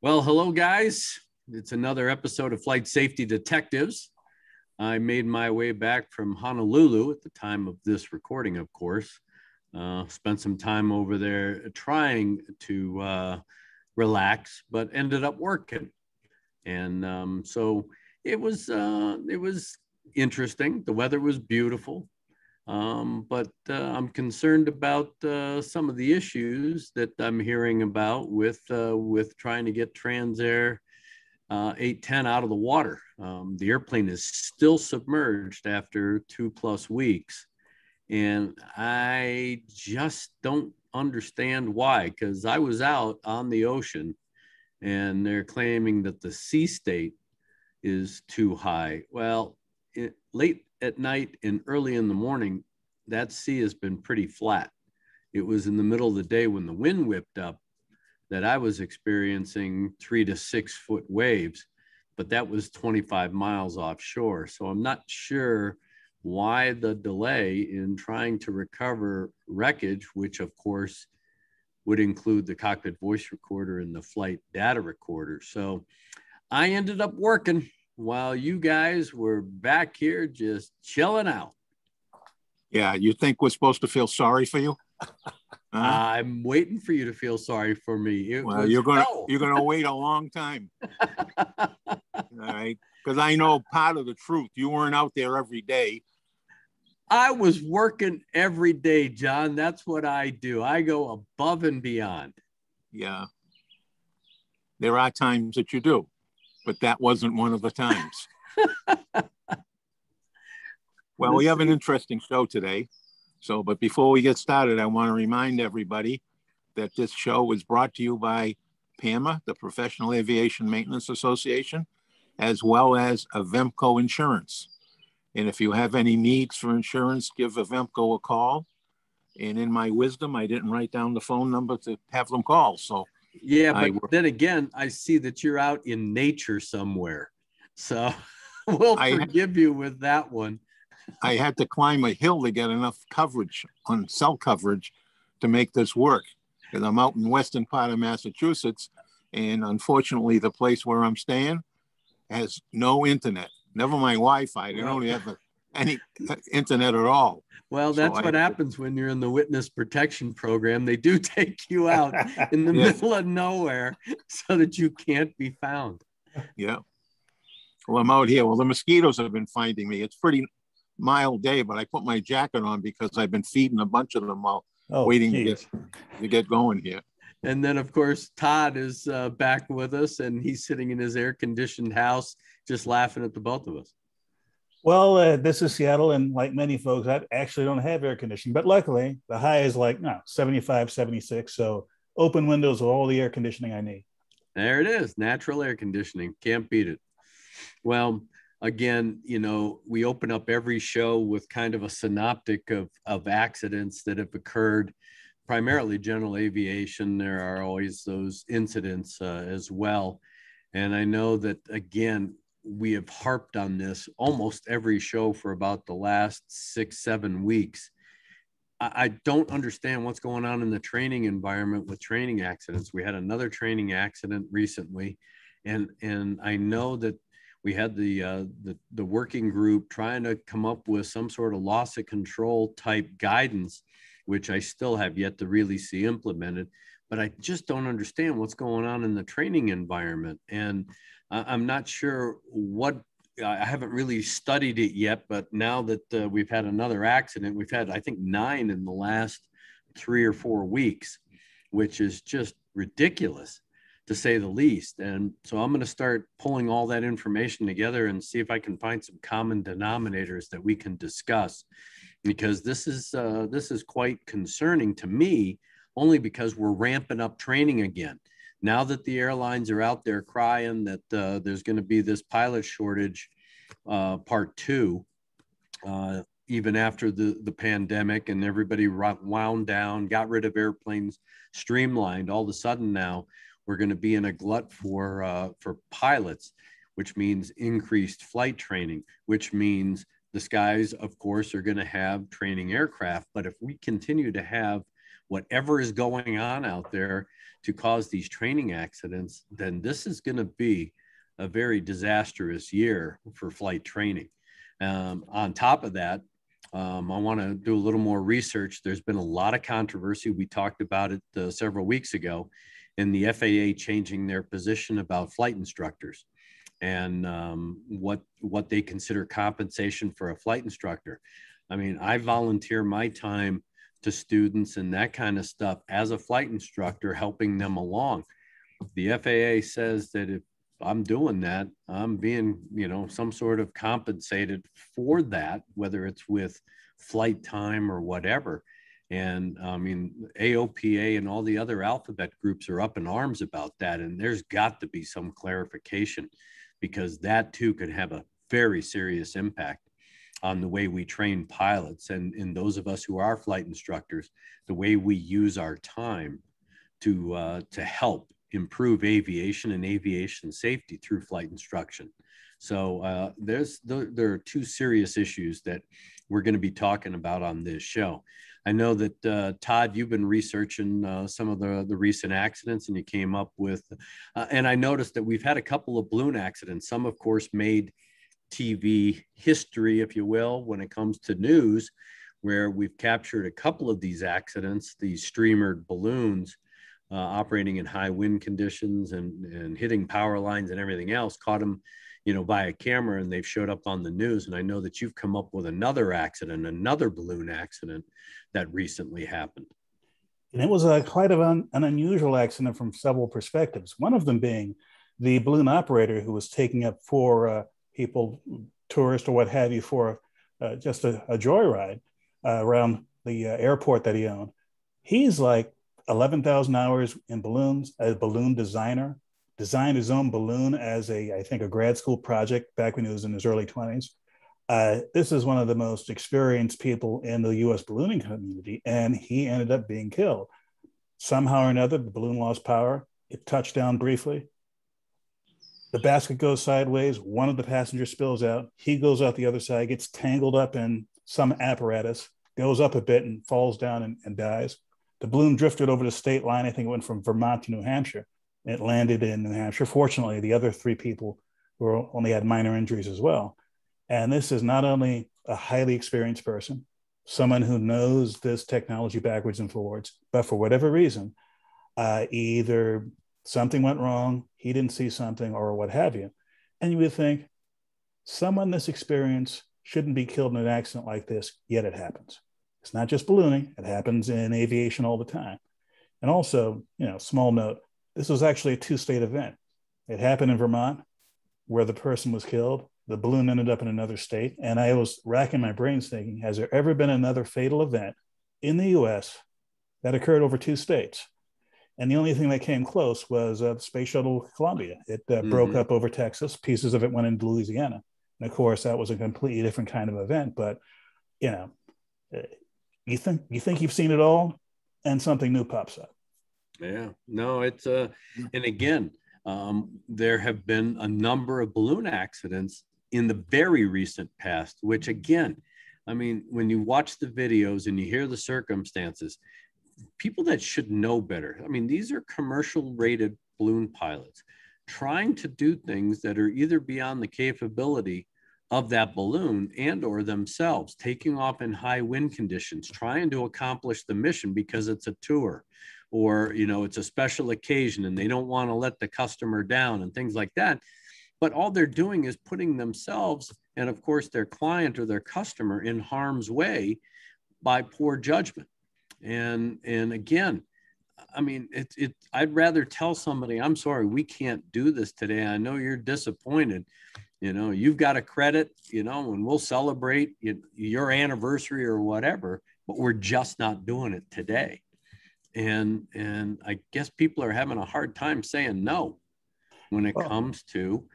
Well, hello, guys. It's another episode of Flight Safety Detectives. I made my way back from Honolulu at the time of this recording, of course. Spent some time over there trying to relax, but ended up working. And so it was interesting. The weather was beautiful. But I'm concerned about some of the issues that I'm hearing about with trying to get Transair 810 out of the water. The airplane is still submerged after 2+ weeks, and I just don't understand why. Because I was out on the ocean, and they're claiming that the sea state is too high. Well, late at night and early in the morning, that sea has been pretty flat. It was in the middle of the day when the wind whipped up that I was experiencing 3 to 6 foot waves, but that was 25 miles offshore. So I'm not sure why the delay in trying to recover wreckage, which of course would include the cockpit voice recorder and the flight data recorder. So I ended up working while you guys were back here just chilling out. Yeah, you think we're supposed to feel sorry for you? I'm waiting for you to feel sorry for me. You're gonna wait a long time. All right, because I know part of the truth. You weren't out there every day. I was working every day, John. That's what I do. I go above and beyond. Yeah, there are times that you do, but that wasn't one of the times. Well, we have an interesting show today. But before we get started, I want to remind everybody that this show is brought to you by PAMA, the Professional Aviation Maintenance Association, as well as Avemco Insurance. And if you have any needs for insurance, give Avemco a call. And in my wisdom, I didn't write down the phone number to have them call. So yeah, but then again, I see that you're out in nature somewhere. So we'll forgive you with that one. I had to climb a hill to get enough coverage on cell coverage to make this work. Because I'm out in western part of Massachusetts, and unfortunately, the place where I'm staying has no internet. Never mind Wi-Fi. They don't have any internet at all. Well, that's what happens when you're in the witness protection program. They do take you out in the middle of nowhere so that you can't be found. Yeah. Well, I'm out here. Well, the mosquitoes have been finding me. It's pretty mild day, but I put my jacket on because I've been feeding a bunch of them while waiting to get going here. And then, of course, Todd is back with us, and he's sitting in his air-conditioned house just laughing at the both of us. Well, this is Seattle, and like many folks, I actually don't have air conditioning, but luckily the high is 75, 76. So open windows with all the air conditioning I need. There it is. Natural air conditioning. Can't beat it. Well, again, we open up every show with kind of a synoptic of accidents that have occurred, primarily general aviation. There are always those incidents as well. And I know that, again, we have harped on this almost every show for about the last 6-7 weeks. I don't understand what's going on in the training environment with training accidents. We had another training accident recently, and I know that we had the working group trying to come up with some sort of loss of control type guidance, which I still have yet to really see implemented. But I just don't understand what's going on in the training environment. And I'm not sure I haven't really studied it yet, but now that we've had another accident, we've had, I think, 9 in the last 3 or 4 weeks, which is just ridiculous, to say the least. And so I'm going to start pulling all that information together and see if I can find some common denominators that we can discuss, because this is quite concerning to me, only because we're ramping up training again. Now that the airlines are out there crying that there's going to be this pilot shortage, part 2, even after the pandemic, and everybody wound down, got rid of airplanes, streamlined, all of a sudden now we're going to be in a glut for pilots, which means increased flight training, which means the skies, of course, are going to have training aircraft. But if we continue to have whatever is going on out there to cause these training accidents, then this is going to be a very disastrous year for flight training. On top of that, I want to do a little more research. There's been a lot of controversy. We talked about it several weeks ago in the FAA changing their position about flight instructors and what they consider compensation for a flight instructor. I mean, I volunteer my time to students and that kind of stuff as a flight instructor, helping them along. The FAA says that if I'm doing that, I'm being, some sort of compensated for that, whether it's with flight time or whatever. And I mean, AOPA and all the other alphabet groups are up in arms about that. And there's got to be some clarification, because that too could have a very serious impact on the way we train pilots and those of us who are flight instructors, the way we use our time to help improve aviation and aviation safety through flight instruction. So there are two serious issues that we're going to be talking about on this show. I know that Todd, you've been researching some of the recent accidents, and you came up with, and I noticed that we've had a couple of balloon accidents. Some, of course, made TV history, if you will, when it comes to news, where we've captured a couple of these accidents, these streamered balloons operating in high wind conditions and hitting power lines and everything else, caught them, by a camera, and they've showed up on the news. And I know that you've come up with another accident, another balloon accident that recently happened. And it was quite an unusual accident from several perspectives. One of them being the balloon operator who was taking up for people, tourists or what have you, for just a joyride around the airport that he owned. He's like 11,000 hours in balloons, a balloon designer, designed his own balloon as I think a grad school project back when he was in his early 20s. This is one of the most experienced people in the US ballooning community, and he ended up being killed. Somehow or another, the balloon lost power. It touched down briefly. The basket goes sideways. One of the passengers spills out. He goes out the other side, gets tangled up in some apparatus, goes up a bit and falls down and dies. The balloon drifted over the state line. I think it went from Vermont to New Hampshire. It landed in New Hampshire. Fortunately, the other three people only had minor injuries as well. And this is not only a highly experienced person, someone who knows this technology backwards and forwards, but for whatever reason, either something went wrong, he didn't see something, or what have you. And you would think someone this experienced shouldn't be killed in an accident like this, yet it happens. It's not just ballooning, it happens in aviation all the time. And also, small note, this was actually a two-state event. It happened in Vermont, where the person was killed. The balloon ended up in another state. And I was racking my brains thinking, has there ever been another fatal event in the US that occurred over two states? And the only thing that came close was the Space Shuttle Columbia. It broke up over Texas. Pieces of it went into Louisiana. And of course, that was a completely different kind of event. But, you think you've seen it all, and something new pops up. Yeah, no, it's and again, there have been a number of balloon accidents in the very recent past, which again, I mean, when you watch the videos and you hear the circumstances, people that should know better. I mean, these are commercial rated balloon pilots trying to do things that are either beyond the capability of that balloon and or themselves, taking off in high wind conditions, trying to accomplish the mission because it's a tour, or it's a special occasion and they don't want to let the customer down and things like that. But all they're doing is putting themselves and of course their client or their customer in harm's way by poor judgment. And again, I mean, I'd rather tell somebody, I'm sorry, we can't do this today. I know you're disappointed. You've got a credit, and we'll celebrate your anniversary or whatever, but we're just not doing it today. And I guess people are having a hard time saying no when it comes to,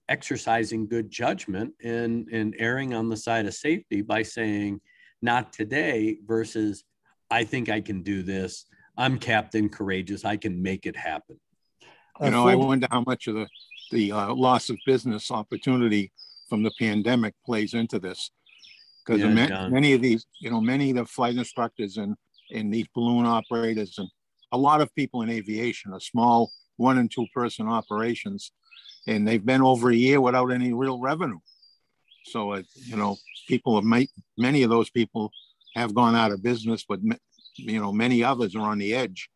exercising good judgment and erring on the side of safety by saying not today versus I think I can do this. I'm Captain Courageous. I can make it happen. I wonder how much of the loss of business opportunity from the pandemic plays into this. because many of these, many of the flight instructors and these balloon operators and a lot of people in aviation are small 1 and 2 person operations, and they've been over a year without any real revenue. So, many of those people have gone out of business, but many others are on the edge,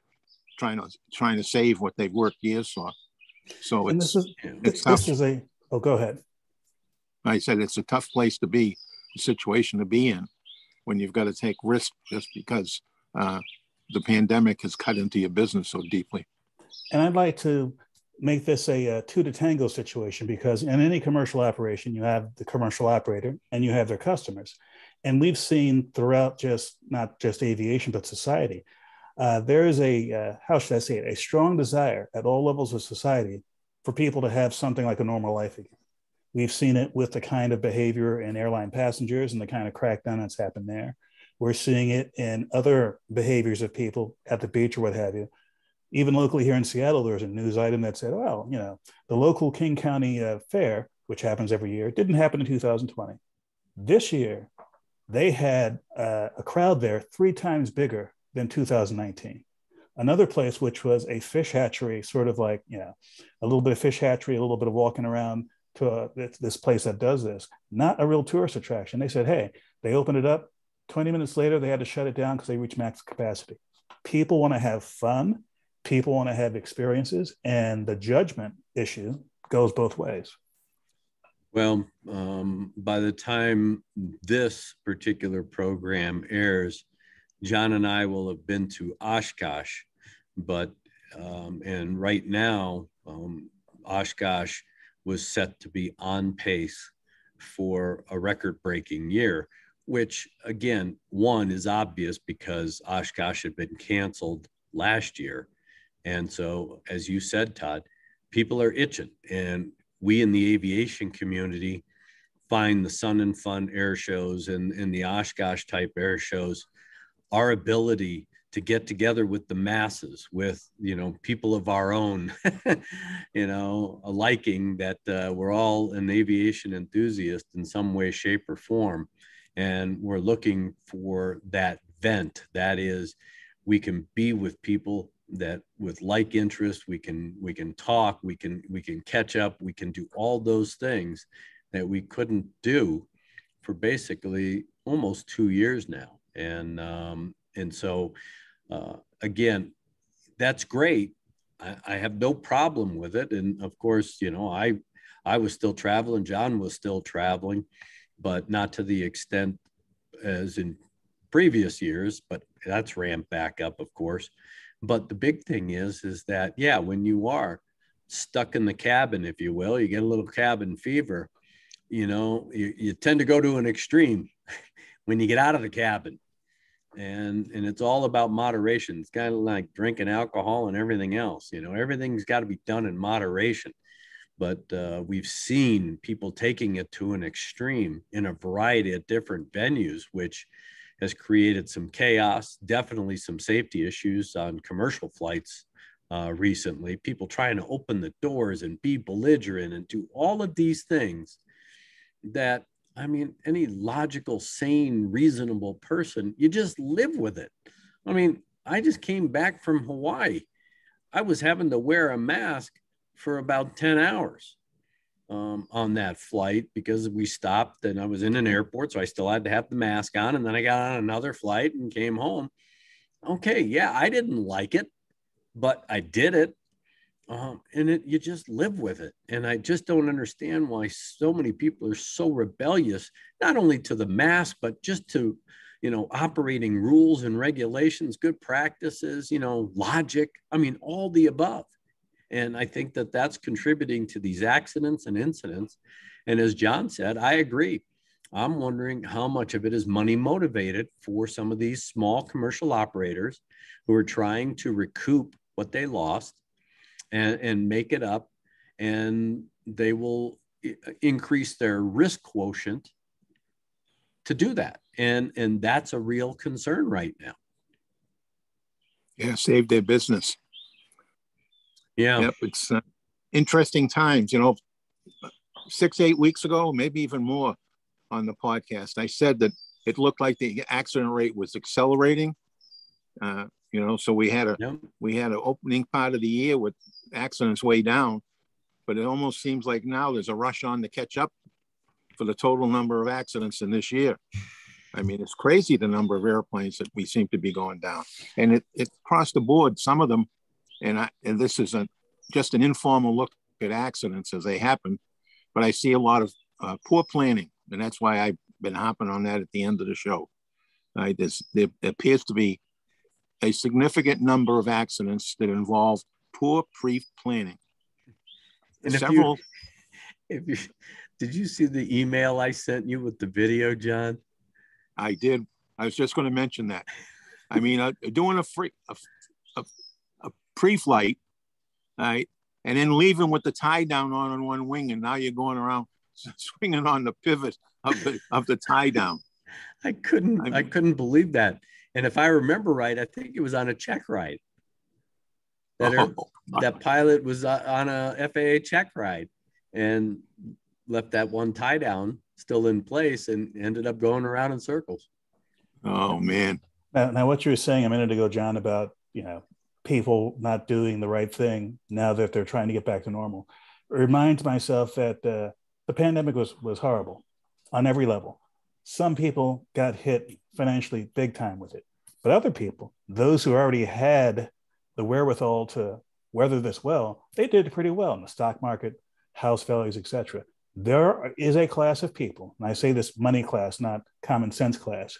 trying to save what they've worked years for. So go ahead. I said it's a tough place to be, a situation to be in, when you've got to take risks just because the pandemic has cut into your business so deeply. And I'd like to make this a two to tango situation, because in any commercial operation, you have the commercial operator and you have their customers. And we've seen throughout not just aviation, but society, there is how should I say it, a strong desire at all levels of society for people to have something like a normal life again. We've seen it with the kind of behavior in airline passengers and the kind of crackdown that's happened there. We're seeing it in other behaviors of people at the beach or what have you. Even locally here in Seattle, there was a news item that said, well, the local King County fair, which happens every year, didn't happen in 2020. This year, they had a crowd there 3 times bigger than 2019. Another place, which was a fish hatchery, sort of like, a little bit of fish hatchery, a little bit of walking around to this place that does this, not a real tourist attraction. They said, hey, they opened it up. 20 minutes later, they had to shut it down because they reached max capacity. People want to have fun. People want to have experiences, and the judgment issue goes both ways. Well, by the time this particular program airs, John and I will have been to Oshkosh, and right now, Oshkosh was set to be on pace for a record-breaking year, which again, one is obvious because Oshkosh had been canceled last year. And so, as you said, Todd, people are itching, and we in the aviation community find the Sun and Fun air shows and the Oshkosh type air shows, our ability to get together with the masses, with, people of our own, a liking that we're all an aviation enthusiast in some way, shape, or form. And we're looking for that vent. That is, we can be with people that with like interest, we can talk, we can catch up, we can do all those things that we couldn't do for basically almost 2 years now. And so again, that's great. I have no problem with it. And of course, I was still traveling, John was still traveling, but not to the extent as in previous years, but that's ramped back up, of course. But the big thing is that, yeah, when you are stuck in the cabin, if you will, you get a little cabin fever, you tend to go to an extreme when you get out of the cabin. And it's all about moderation. It's kind of like drinking alcohol and everything else. Everything's got to be done in moderation. But we've seen people taking it to an extreme in a variety of different venues, which has created some chaos, definitely some safety issues on commercial flights recently. People trying to open the doors and be belligerent and do all of these things that, any logical, sane, reasonable person, you just live with it. I just came back from Hawaii. I was having to wear a mask for about 10 hours on that flight because we stopped and I was in an airport, so I still had to have the mask on. And then I got on another flight and came home. Okay, yeah, I didn't like it, but I did it. You just live with it. And I just don't understand why so many people are so rebellious, not only to the mask, but just to, operating rules and regulations, good practices, logic. All the above. And I think that that's contributing to these accidents and incidents. And as John said, I agree. I'm wondering how much of it is money motivated for some of these small commercial operators who are trying to recoup what they lost and make it up. And they will increase their risk quotient to do that. And that's a real concern right now. Yeah, save their business. Yeah. Yep, it's interesting times. 6-8 weeks ago, maybe even more, on the podcast. I said that it looked like the accident rate was accelerating. So we had an opening part of the year with accidents way down, but it almost seems like now there's a rush on to catch up for the total number of accidents in this year. I mean, it's crazy the number of airplanes that we seem to be going down, and it across the board. Some of them, and this is just an informal look at accidents as they happen, but I see a lot of poor planning, and that's why I've been hopping on that at the end of the show. There appears to be a significant number of accidents that involve poor pre-planning. And did you see the email I sent you with the video, John? I did. I was just going to mention that. I mean, doing a pre-flight, right, and then leaving with the tie down on one wing, and now you're going around swinging on the pivot of the tie down. I couldn't believe that. And if I remember right, I think it was on a check ride. That pilot was on a FAA check ride and left that one tie down still in place and ended up going around in circles. Oh man. Now what you were saying a minute ago, John, about, people not doing the right thing now that they're trying to get back to normal, reminds myself that the pandemic was horrible on every level. Some people got hit financially big time with it, but other people, those who already had the wherewithal to weather this well, they did pretty well in the stock market, house values, etc. There is a class of people, and I say this money class, not common sense class,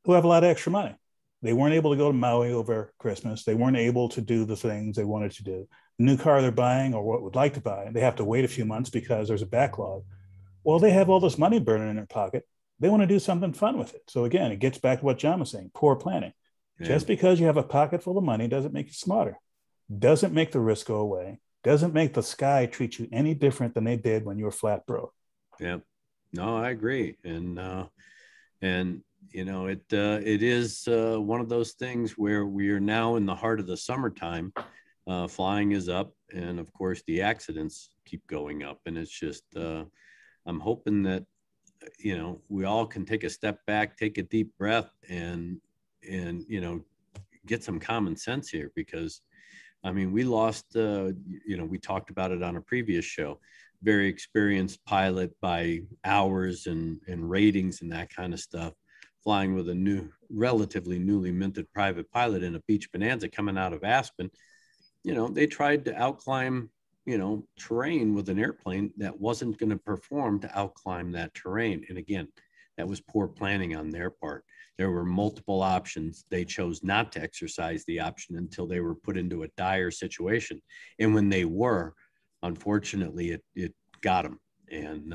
who have a lot of extra money. They weren't able to go to Maui over Christmas. They weren't able to do the things they wanted to do. The new car they're buying or what would like to buy, they have to wait a few months because there's a backlog. Well, they have all this money burning in their pocket. They want to do something fun with it. So again, it gets back to what John was saying, poor planning. Yeah. Just because you have a pocket full of money doesn't make you smarter, doesn't make the risk go away, doesn't make the sky treat you any different than they did when you were flat broke. Yeah, no, I agree. And it is one of those things where we are now in the heart of the summertime. Flying is up, and of course the accidents keep going up. And it's just, I'm hoping that, we all can take a step back, take a deep breath, and get some common sense here, because I mean, we lost, we talked about it on a previous show, very experienced pilot by hours and ratings and that kind of stuff, flying with a relatively newly minted private pilot in a Beach Bonanza coming out of Aspen. They tried to outclimb, terrain with an airplane that wasn't going to perform to outclimb that terrain. And again, that was poor planning on their part. There were multiple options. They chose not to exercise the option until they were put into a dire situation. And when they were, unfortunately, it got them. And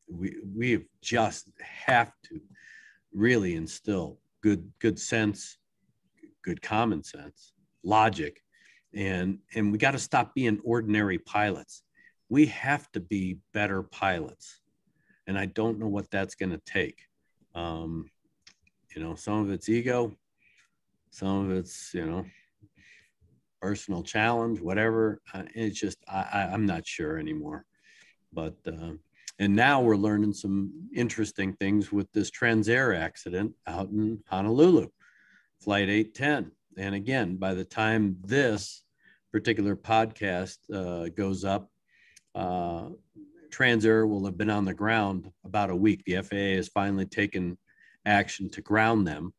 we just have to really instill good sense, good common sense, logic, and we got to stop being ordinary pilots. We have to be better pilots, and I don't know what that's going to take. Some of it's ego, some of it's personal challenge, whatever. It's just I'm not sure anymore. But and now we're learning some interesting things with this Transair accident out in Honolulu, Flight 810. And again, by the time this particular podcast goes up, Transair will have been on the ground about a week. The FAA has finally taken action to ground them.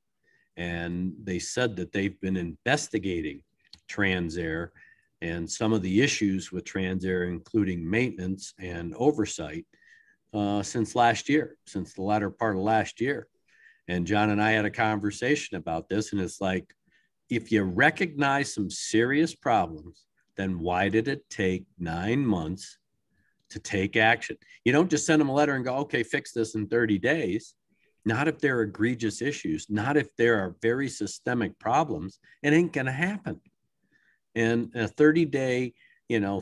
And they said that they've been investigating Transair and some of the issues with Transair, including maintenance and oversight, since last year, since the latter part of last year. And John and I had a conversation about this, and it's like, if you recognize some serious problems, then why did it take 9 months to take action? You don't just send them a letter and go, okay, fix this in 30 days. Not if there are egregious issues, not if there are very systemic problems. It ain't going to happen. And a 30-day,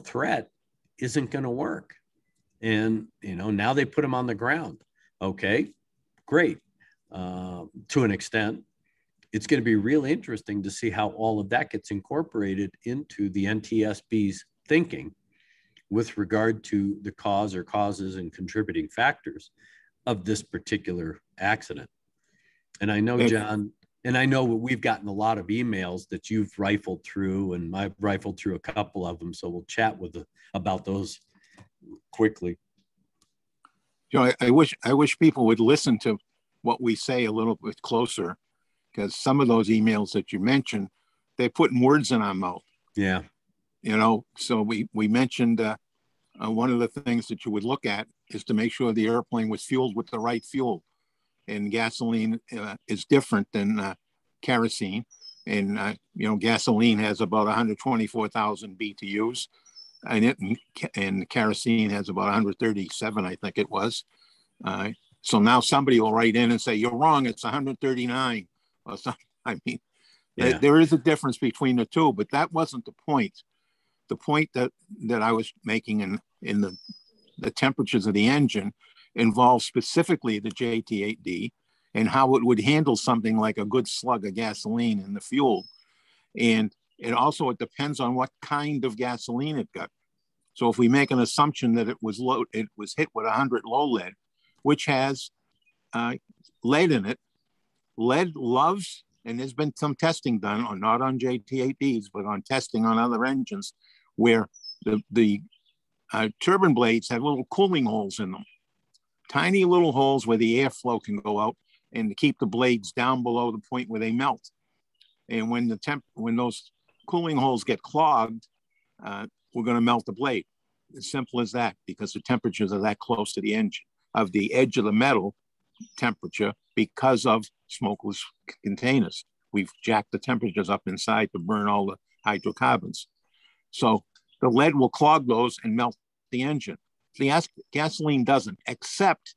threat isn't going to work. And, now they put them on the ground. Okay, great. To an extent, it's going to be really interesting to see how all of that gets incorporated into the NTSB's thinking with regard to the cause or causes and contributing factors. of this particular accident. And I know, John, and I know we've gotten a lot of emails that you've rifled through, and I've rifled through a couple of them. So we'll chat about those quickly. You know, I wish people would listen to what we say a little bit closer, because some of those emails that you mentioned, they're putting words in our mouth. Yeah. You know, so we mentioned one of the things that you would look at is to make sure the airplane was fueled with the right fuel. And gasoline is different than kerosene. And, you know, gasoline has about 124,000 BTUs in it, and kerosene has about 137, I think it was. So now somebody will write in and say, you're wrong, it's 139 or something. I mean, yeah. There is a difference between the two, but that wasn't the point. The point that I was making in the temperatures of the engine involves specifically the JT8D and how it would handle something like a good slug of gasoline in the fuel. And it depends on what kind of gasoline it got. So if we make an assumption that it was hit with 100 low lead, which has lead in it, lead loves, and there's been some testing done, not on JT8Ds, but on testing on other engines, where the turbine blades have little cooling holes in them, tiny little holes where the airflow can go out and to keep the blades down below the point where they melt. And when those cooling holes get clogged, we're going to melt the blade. As simple as that, because the temperatures are that close to the engine, of the edge of the metal temperature, because of smokeless containers. We've jacked the temperatures up inside to burn all the hydrocarbons. So the lead will clog those and melt the engine. The gasoline doesn't, except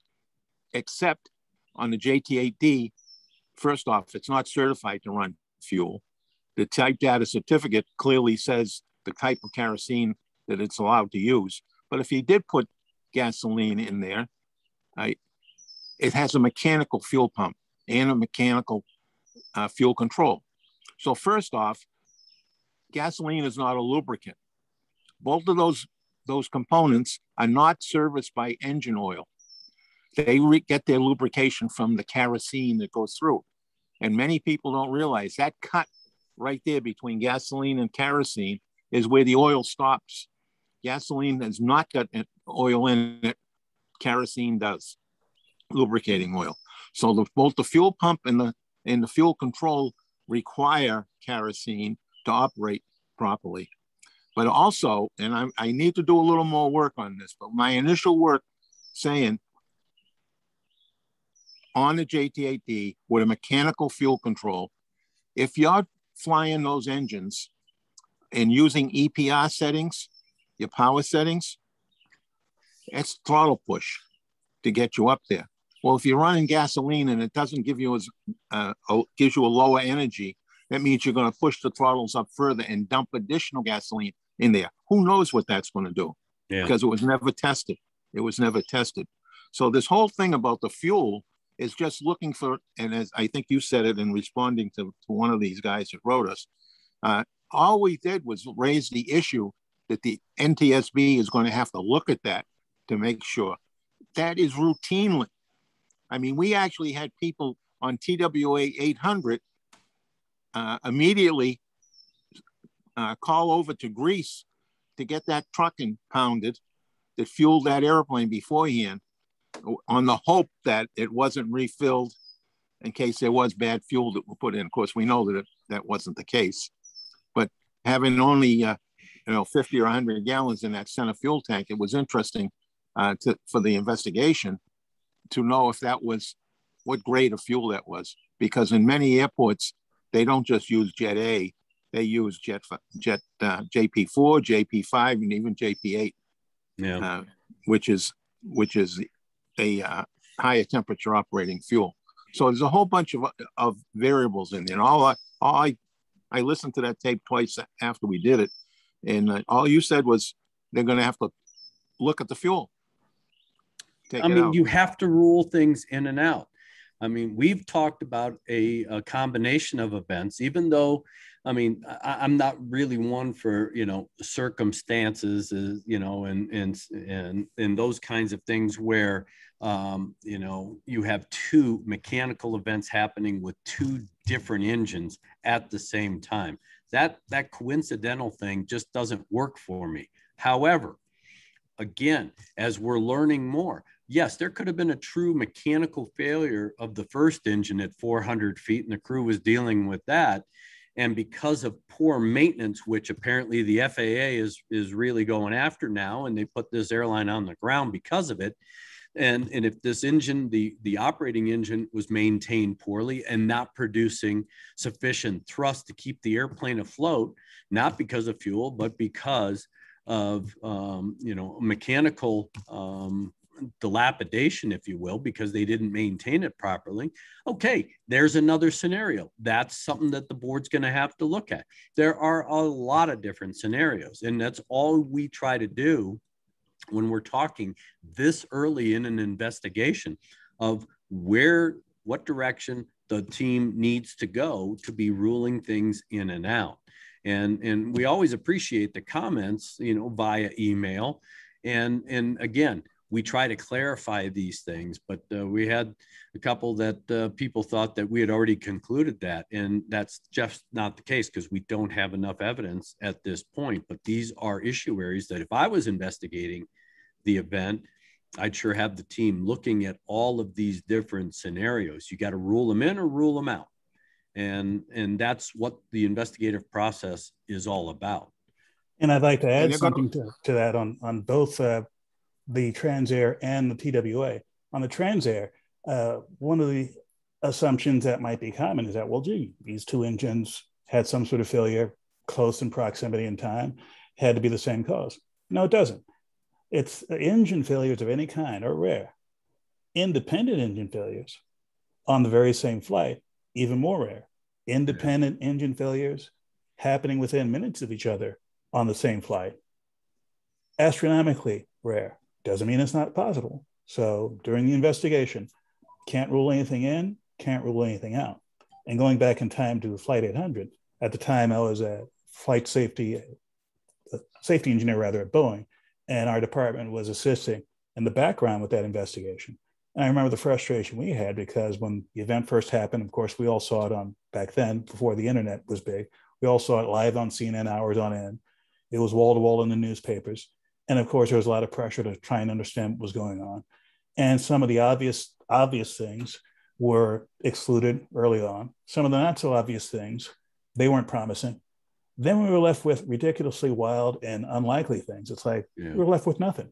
on the JT8D. First off, it's not certified to run fuel. The type data certificate clearly says the type of kerosene that it's allowed to use. But if you did put gasoline in there, it has a mechanical fuel pump and a mechanical fuel control. So first off, gasoline is not a lubricant. Both of those components are not serviced by engine oil. They get their lubrication from the kerosene that goes through. And many people don't realize that cut right there between gasoline and kerosene is where the oil stops. Gasoline has not got oil in it. Kerosene does, lubricating oil. So both the fuel pump and the fuel control require kerosene to operate properly. But also, and I need to do a little more work on this, but my initial work saying on the JT8D with a mechanical fuel control, if you're flying those engines and using EPR settings, your power settings, it's throttle push to get you up there. Well, if you're running gasoline and it doesn't give you gives you a lower energy, that means you're going to push the throttles up further and dump additional gasoline in there. Who knows what that's going to do? Yeah. Because it was never tested. It was never tested. So this whole thing about the fuel is just looking for, and as I think you said it in responding to one of these guys that wrote us, all we did was raise the issue that the NTSB is going to have to look at that to make sure. That is routinely. I mean, we actually had people on TWA 800 immediately call over to Greece to get that truck impounded that fueled that airplane beforehand, on the hope that it wasn't refilled in case there was bad fuel that were put in. Of course, we know that that wasn't the case. But having only 50 or 100 gallons in that center fuel tank, it was interesting for the investigation to know if that was, what grade of fuel that was. Because in many airports, they don't just use Jet A, they use JP4, JP5, and even JP8, which is a higher temperature operating fuel. So there's a whole bunch of variables in there. And I listened to that tape twice after we did it, and all you said was they're going to have to look at the fuel. I mean, you have to rule things in and out. I mean, we've talked about a combination of events, even though, I mean, I'm not really one for, you know, circumstances, you know, and those kinds of things where, you know, you have two mechanical events happening with two different engines at the same time. That coincidental thing just doesn't work for me. However, again, as we're learning more, yes, there could have been a true mechanical failure of the first engine at 400 feet, and the crew was dealing with that. And because of poor maintenance, which apparently the FAA is really going after now, and they put this airline on the ground because of it. And if this engine, the operating engine, was maintained poorly and not producing sufficient thrust to keep the airplane afloat, not because of fuel, but because of you know, mechanical dilapidation, if you will, because they didn't maintain it properly. Okay, there's another scenario. That's something that the board's going to have to look at. There are a lot of different scenarios, and that's all we try to do when we're talking this early in an investigation of what direction the team needs to go to be ruling things in and out. And we always appreciate the comments, you know, via email. And again, we try to clarify these things, but we had a couple that people thought that we had already concluded that, and that's just not the case because we don't have enough evidence at this point. But these are issue areas that if I was investigating the event, I'd sure have the team looking at all of these different scenarios. You got to rule them in or rule them out. And that's what the investigative process is all about. And I'd like to add something to that on both the Transair and the TWA. On the Transair, one of the assumptions that might be common is that, well, gee, these two engines had some sort of failure close in proximity and time, had to be the same cause. No, it doesn't. It's engine failures of any kind are rare. Independent engine failures on the very same flight, even more rare. Independent engine failures happening within minutes of each other on the same flight, astronomically rare. Doesn't mean it's not possible. So during the investigation, can't rule anything in, can't rule anything out. And going back in time to Flight 800, at the time I was a flight safety engineer rather at Boeing, and our department was assisting in the background with that investigation. And I remember the frustration we had because when the event first happened, of course, we all saw it on back then before the internet was big. We all saw it live on CNN hours on end. It was wall to wall in the newspapers. And of course, there was a lot of pressure to try and understand what was going on. And some of the obvious things were excluded early on. Some of the not so obvious things, they weren't promising. Then we were left with ridiculously wild and unlikely things. It's like we were left with nothing.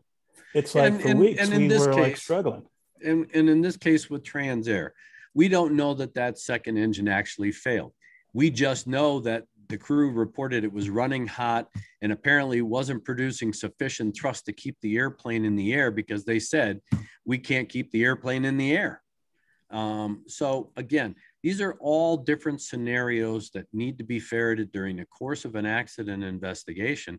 It's like for weeks we were like struggling. And in this case with Transair, we don't know that second engine actually failed. We just know that the crew reported it was running hot and apparently wasn't producing sufficient thrust to keep the airplane in the air because they said, we can't keep the airplane in the air. So again, these are all different scenarios that need to be ferreted during the course of an accident investigation.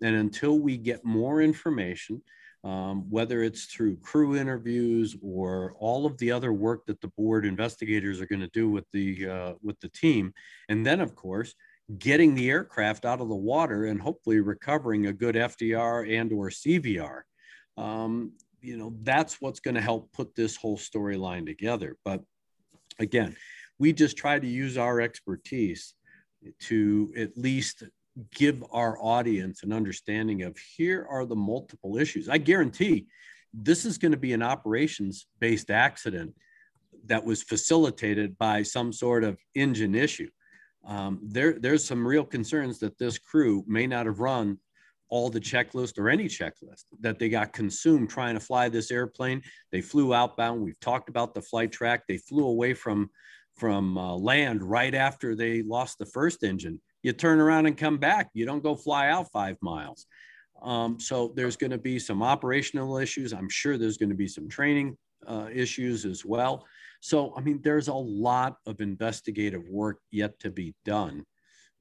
And until we get more information, whether it's through crew interviews or all of the other work that the board investigators are going to do with the team, and then of course, getting the aircraft out of the water and hopefully recovering a good FDR and or CVR. You know, that's what's going to help put this whole storyline together. But again, we just try to use our expertise to at least give our audience an understanding of here are the multiple issues. I guarantee this is going to be an operations-based accident that was facilitated by some sort of engine issue. There's some real concerns that this crew may not have run all the checklist or any checklist, that they got consumed trying to fly this airplane. They flew outbound. We've talked about the flight track. They flew away from land right after they lost the first engine. You turn around and come back. You don't go fly out 5 miles. So there's going to be some operational issues. I'm sure there's going to be some training issues as well. So, I mean, there's a lot of investigative work yet to be done.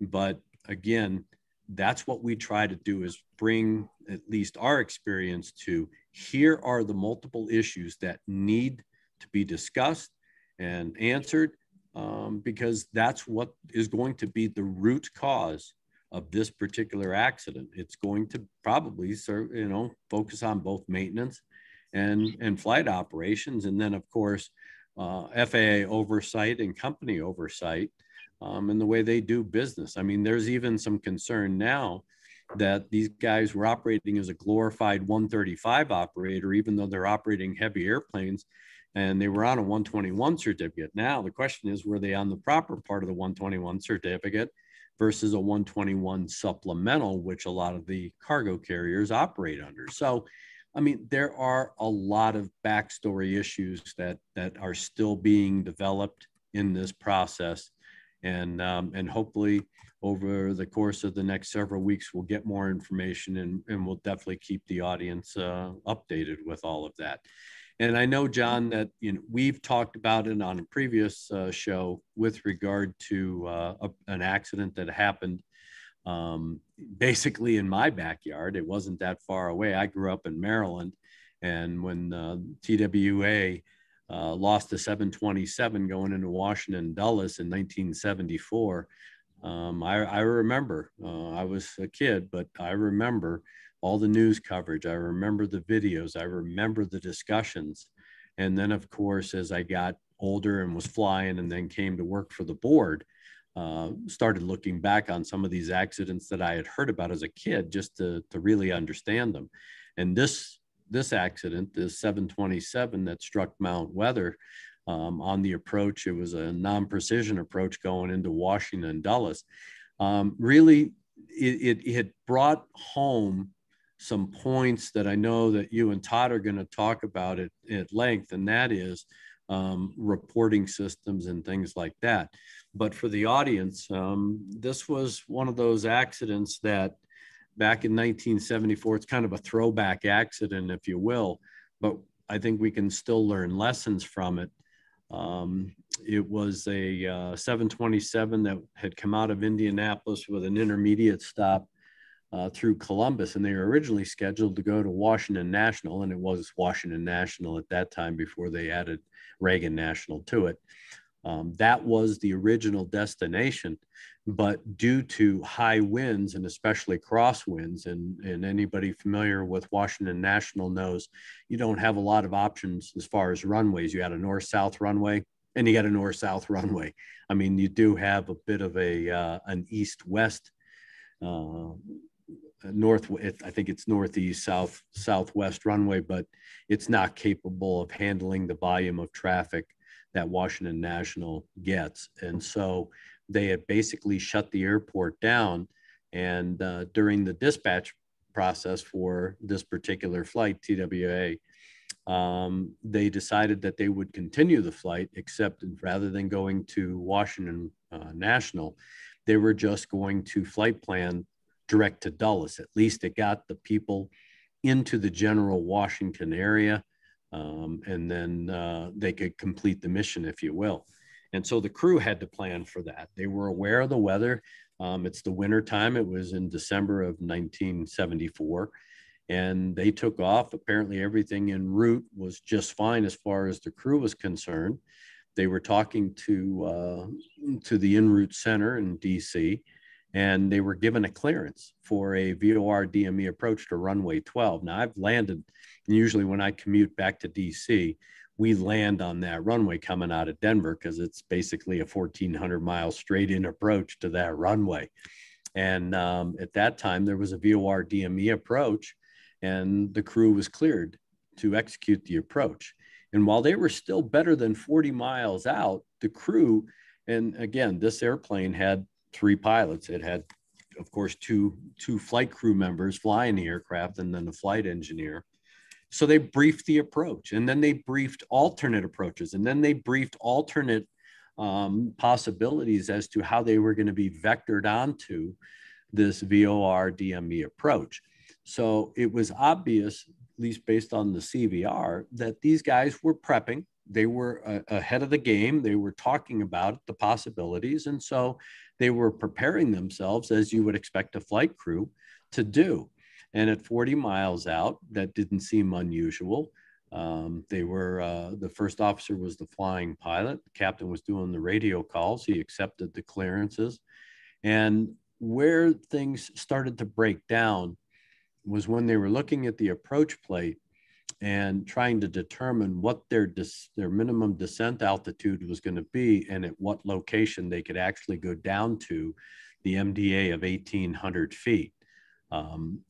But again, that's what we try to do, is bring at least our experience to here are the multiple issues that need to be discussed and answered, because that's what is going to be the root cause of this particular accident. It's going to probably focus on both maintenance and flight operations. And then, of course, FAA oversight and company oversight, and the way they do business. I mean, there's even some concern now that these guys were operating as a glorified 135 operator, even though they're operating heavy airplanes, and they were on a 121 certificate. Now, the question is, were they on the proper part of the 121 certificate versus a 121 supplemental, which a lot of the cargo carriers operate under? So, I mean, there are a lot of backstory issues that are still being developed in this process. And hopefully over the course of the next several weeks, we'll get more information, and we'll definitely keep the audience updated with all of that. And I know, John, that we've talked about it on a previous show with regard to an accident that happened basically in my backyard. It wasn't that far away. I grew up in Maryland, and when TWA lost the 727 going into Washington Dulles in 1974, I remember, I was a kid, but I remember all the news coverage. I remember the videos. I remember the discussions. And then, of course, as I got older and was flying and then came to work for the board, started looking back on some of these accidents that I had heard about as a kid, just to really understand them. And this accident, this 727 that struck Mount Weather on the approach, it was a non-precision approach going into Washington Dulles. Really, it brought home some points that I know that you and Todd are going to talk about at length, and that is reporting systems and things like that. But for the audience, this was one of those accidents that back in 1974, it's kind of a throwback accident, if you will, but I think we can still learn lessons from it. It was a 727 that had come out of Indianapolis with an intermediate stop through Columbus, and they were originally scheduled to go to Washington National, and it was Washington National at that time before they added Reagan National to it. That was the original destination, but due to high winds and especially crosswinds, and anybody familiar with Washington National knows you don't have a lot of options as far as runways. You got a north-south runway and you got a north-south runway. I mean, you do have a bit of an east-west I think it's northeast, southwest runway, but it's not capable of handling the volume of traffic that Washington National gets. And so they had basically shut the airport down. And during the dispatch process for this particular flight, TWA, they decided that they would continue the flight, except rather than going to Washington National, they were just going to flight plan direct to Dulles. At least it got the people into the general Washington area, and then they could complete the mission, if you will. And so the crew had to plan for that. They were aware of the weather. It's the winter time. It was in December of 1974, and they took off. Apparently everything en route was just fine as far as the crew was concerned. They were talking to the en route center in DC, and they were given a clearance for a VOR DME approach to runway 12. Now I've landed, and usually when I commute back to DC, we land on that runway coming out of Denver because it's basically a 1,400 mile straight in approach to that runway. And at that time, there was a VOR DME approach, and the crew was cleared to execute the approach. And while they were still better than 40 miles out, the crew, and again, this airplane had 3 pilots. It had, of course, two flight crew members flying the aircraft and then a flight engineer. So they briefed the approach, and then they briefed alternate approaches, and then they briefed alternate possibilities as to how they were going to be vectored onto this VOR DME approach. So it was obvious, at least based on the CVR, that these guys were prepping. They were ahead of the game. They were talking about the possibilities. And so they were preparing themselves, as you would expect a flight crew to do. And at 40 miles out, that didn't seem unusual. The first officer was the flying pilot. The captain was doing the radio calls. He accepted the clearances. And where things started to break down was when they were looking at the approach plate and trying to determine what their minimum descent altitude was going to be and at what location they could actually go down to the MDA of 1,800 feet.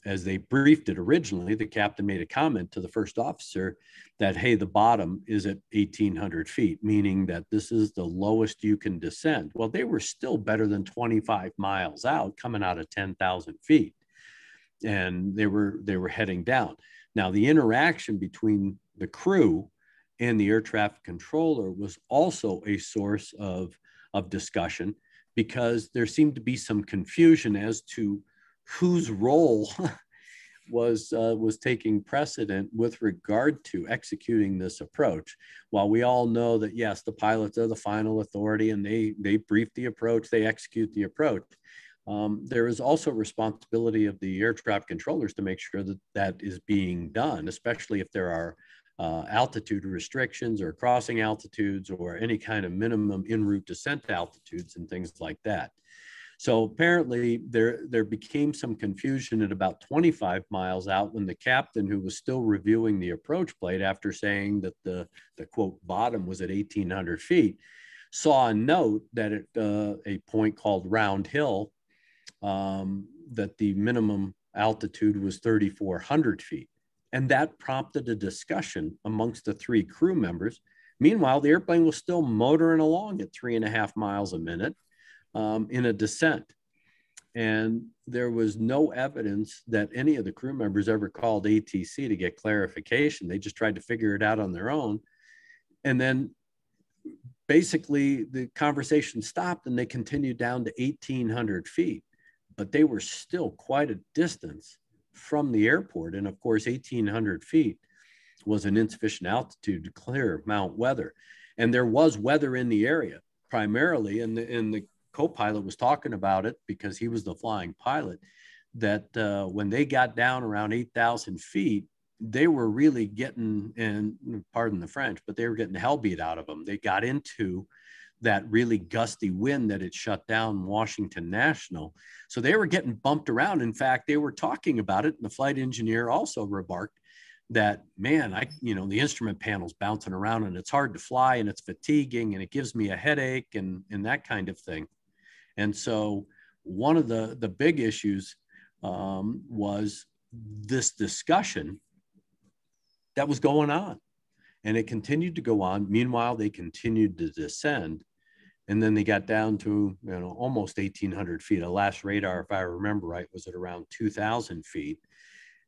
As they briefed it originally, the captain made a comment to the first officer that, hey, the bottom is at 1,800 feet, meaning that this is the lowest you can descend. Well, they were still better than 25 miles out, coming out of 10,000 feet. And they were heading down. Now, the interaction between the crew and the air traffic controller was also a source of discussion, because there seemed to be some confusion as to whose role was taking precedent with regard to executing this approach. While we all know that, yes, the pilots are the final authority and they brief the approach, they execute the approach, there is also responsibility of the air traffic controllers to make sure that that is being done, especially if there are altitude restrictions or crossing altitudes or any kind of minimum en route descent altitudes and things like that. So apparently there became some confusion at about 25 miles out when the captain, who was still reviewing the approach plate after saying that the quote bottom was at 1,800 feet, saw a note that at a point called Round Hill, that the minimum altitude was 3,400 feet. And that prompted a discussion amongst the three crew members. Meanwhile, the airplane was still motoring along at 3.5 miles a minute in a descent. And there was no evidence that any of the crew members ever called ATC to get clarification. They just tried to figure it out on their own. And then basically the conversation stopped and they continued down to 1,800 feet. But they were still quite a distance from the airport. And of course, 1,800 feet was an insufficient altitude to clear Mount Weather. And there was weather in the area primarily, and the co-pilot was talking about it because he was the flying pilot, that when they got down around 8,000 feet, they were really getting, and pardon the French, but they were getting the hell beat out of them. They got into that really gusty wind that had shut down Washington National. So they were getting bumped around. In fact, they were talking about it. And the flight engineer also remarked that, man, the instrument panel's bouncing around and it's hard to fly and it's fatiguing and it gives me a headache and that kind of thing. And so one of the big issues was this discussion that was going on, and it continued to go on. Meanwhile, they continued to descend. And then they got down to, almost 1,800 feet. A last radar, if I remember right, was at around 2,000 feet.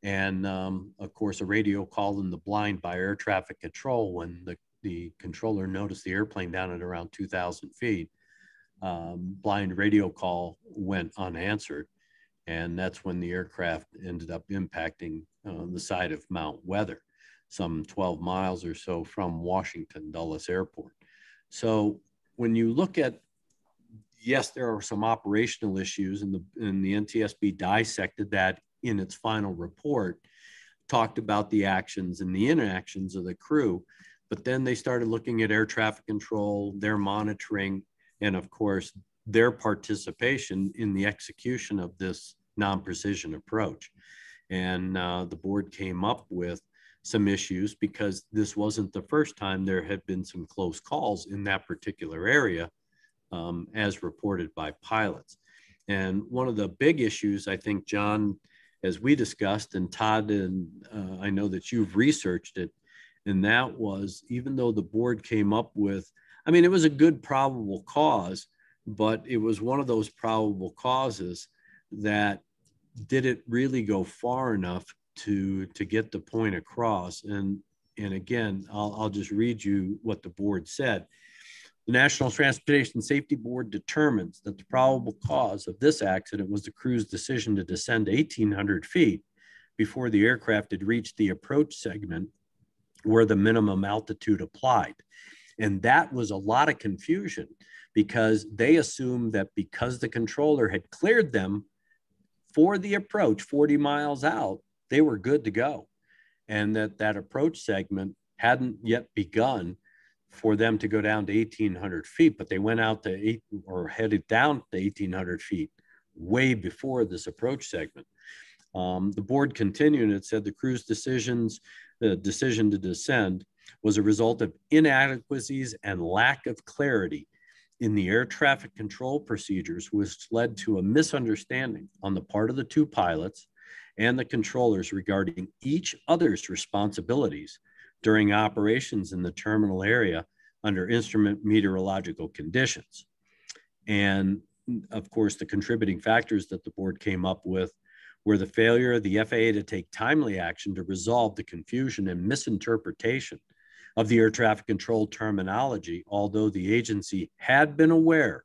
And of course, a radio call in the blind by air traffic control when the controller noticed the airplane down at around 2,000 feet. Blind radio call went unanswered. And that's when the aircraft ended up impacting the side of Mount Weather, some 12 miles or so from Washington Dulles Airport. So when you look at, yes, there are some operational issues, and the NTSB dissected that in its final report, talked about the actions and the inactions of the crew, but then they started looking at air traffic control, their monitoring, and of course, their participation in the execution of this non-precision approach. And the board came up with some issues because this wasn't the first time there had been some close calls in that particular area, as reported by pilots. And one of the big issues, I think, John, as we discussed, and Todd, and I know that you've researched it, and that was, even though the board came up with, it was a good probable cause, but it was one of those probable causes that did it really go far enough to get the point across. And again, I'll just read you what the board said. The National Transportation Safety Board determines that the probable cause of this accident was the crew's decision to descend 1,800 feet before the aircraft had reached the approach segment where the minimum altitude applied. And that was a lot of confusion because they assumed that because the controller had cleared them for the approach 40 miles out, they were good to go. And that approach segment hadn't yet begun for them to go down to 1,800 feet, but they went out to headed down to 1,800 feet way before this approach segment. The board continued and it said the crew's decision to descend was a result of inadequacies and lack of clarity in the air traffic control procedures, which led to a misunderstanding on the part of the two pilots and the controllers regarding each other's responsibilities during operations in the terminal area under instrument meteorological conditions. And of course, the contributing factors that the board came up with were the failure of the FAA to take timely action to resolve the confusion and misinterpretation of the air traffic control terminology, although the agency had been aware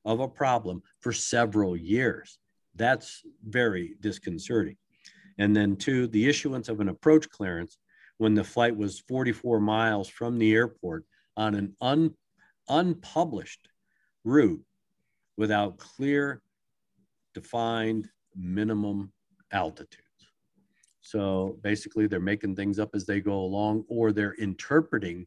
of a problem for several years. That's very disconcerting. And then two, the issuance of an approach clearance when the flight was 44 miles from the airport on an unpublished route without clear, defined minimum altitudes. So basically they're making things up as they go along, or they're interpreting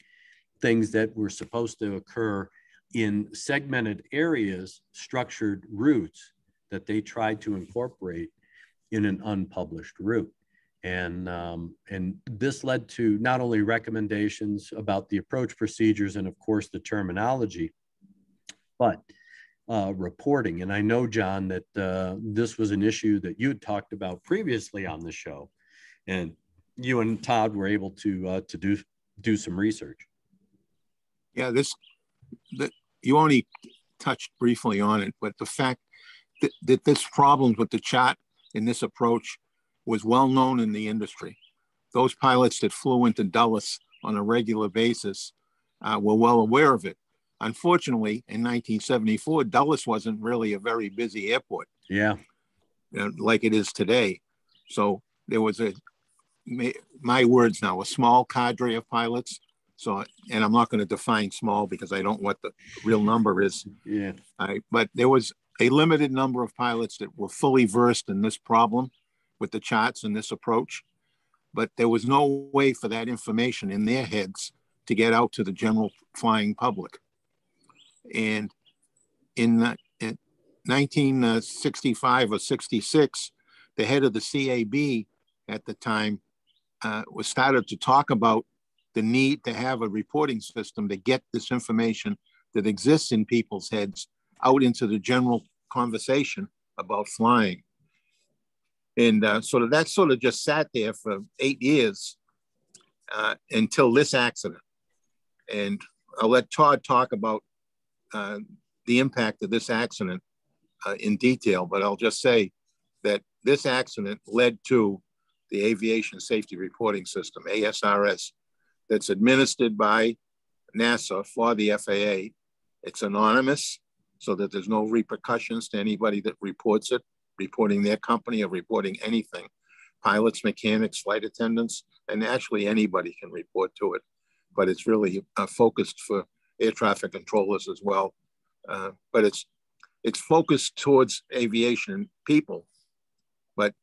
things that were supposed to occur in segmented areas, structured routes that they tried to incorporate in an unpublished route. And this led to not only recommendations about the approach procedures and of course the terminology, but reporting. And I know, John, that this was an issue that you had talked about previously on the show, and you and Todd were able to do some research. Yeah, you only touched briefly on it, but the fact that this problem with the chart in this approach was well known in the industry. Those pilots that flew into Dulles on a regular basis were well aware of it. Unfortunately, in 1974, Dulles wasn't really a very busy airport. Yeah. Like it is today. So there was my words now, a small cadre of pilots. So, and I'm not going to define small because I don't know what the real number is. Yeah. But there was a limited number of pilots that were fully versed in this problem with the charts and this approach. But there was no way for that information in their heads to get out to the general flying public. And in 1965 or 66, the head of the CAB at the time was started to talk about the need to have a reporting system to get this information that exists in people's heads out into the general conversation about flying. And so that sort of just sat there for 8 years until this accident. And I'll let Todd talk about the impact of this accident in detail, but I'll just say that this accident led to the Aviation Safety Reporting System, ASRS, that's administered by NASA for the FAA. It's anonymous, so that there's no repercussions to anybody that reports it, reporting their company or reporting anything. Pilots, mechanics, flight attendants, and actually anybody can report to it, but it's really focused for air traffic controllers as well. But it's focused towards aviation people, but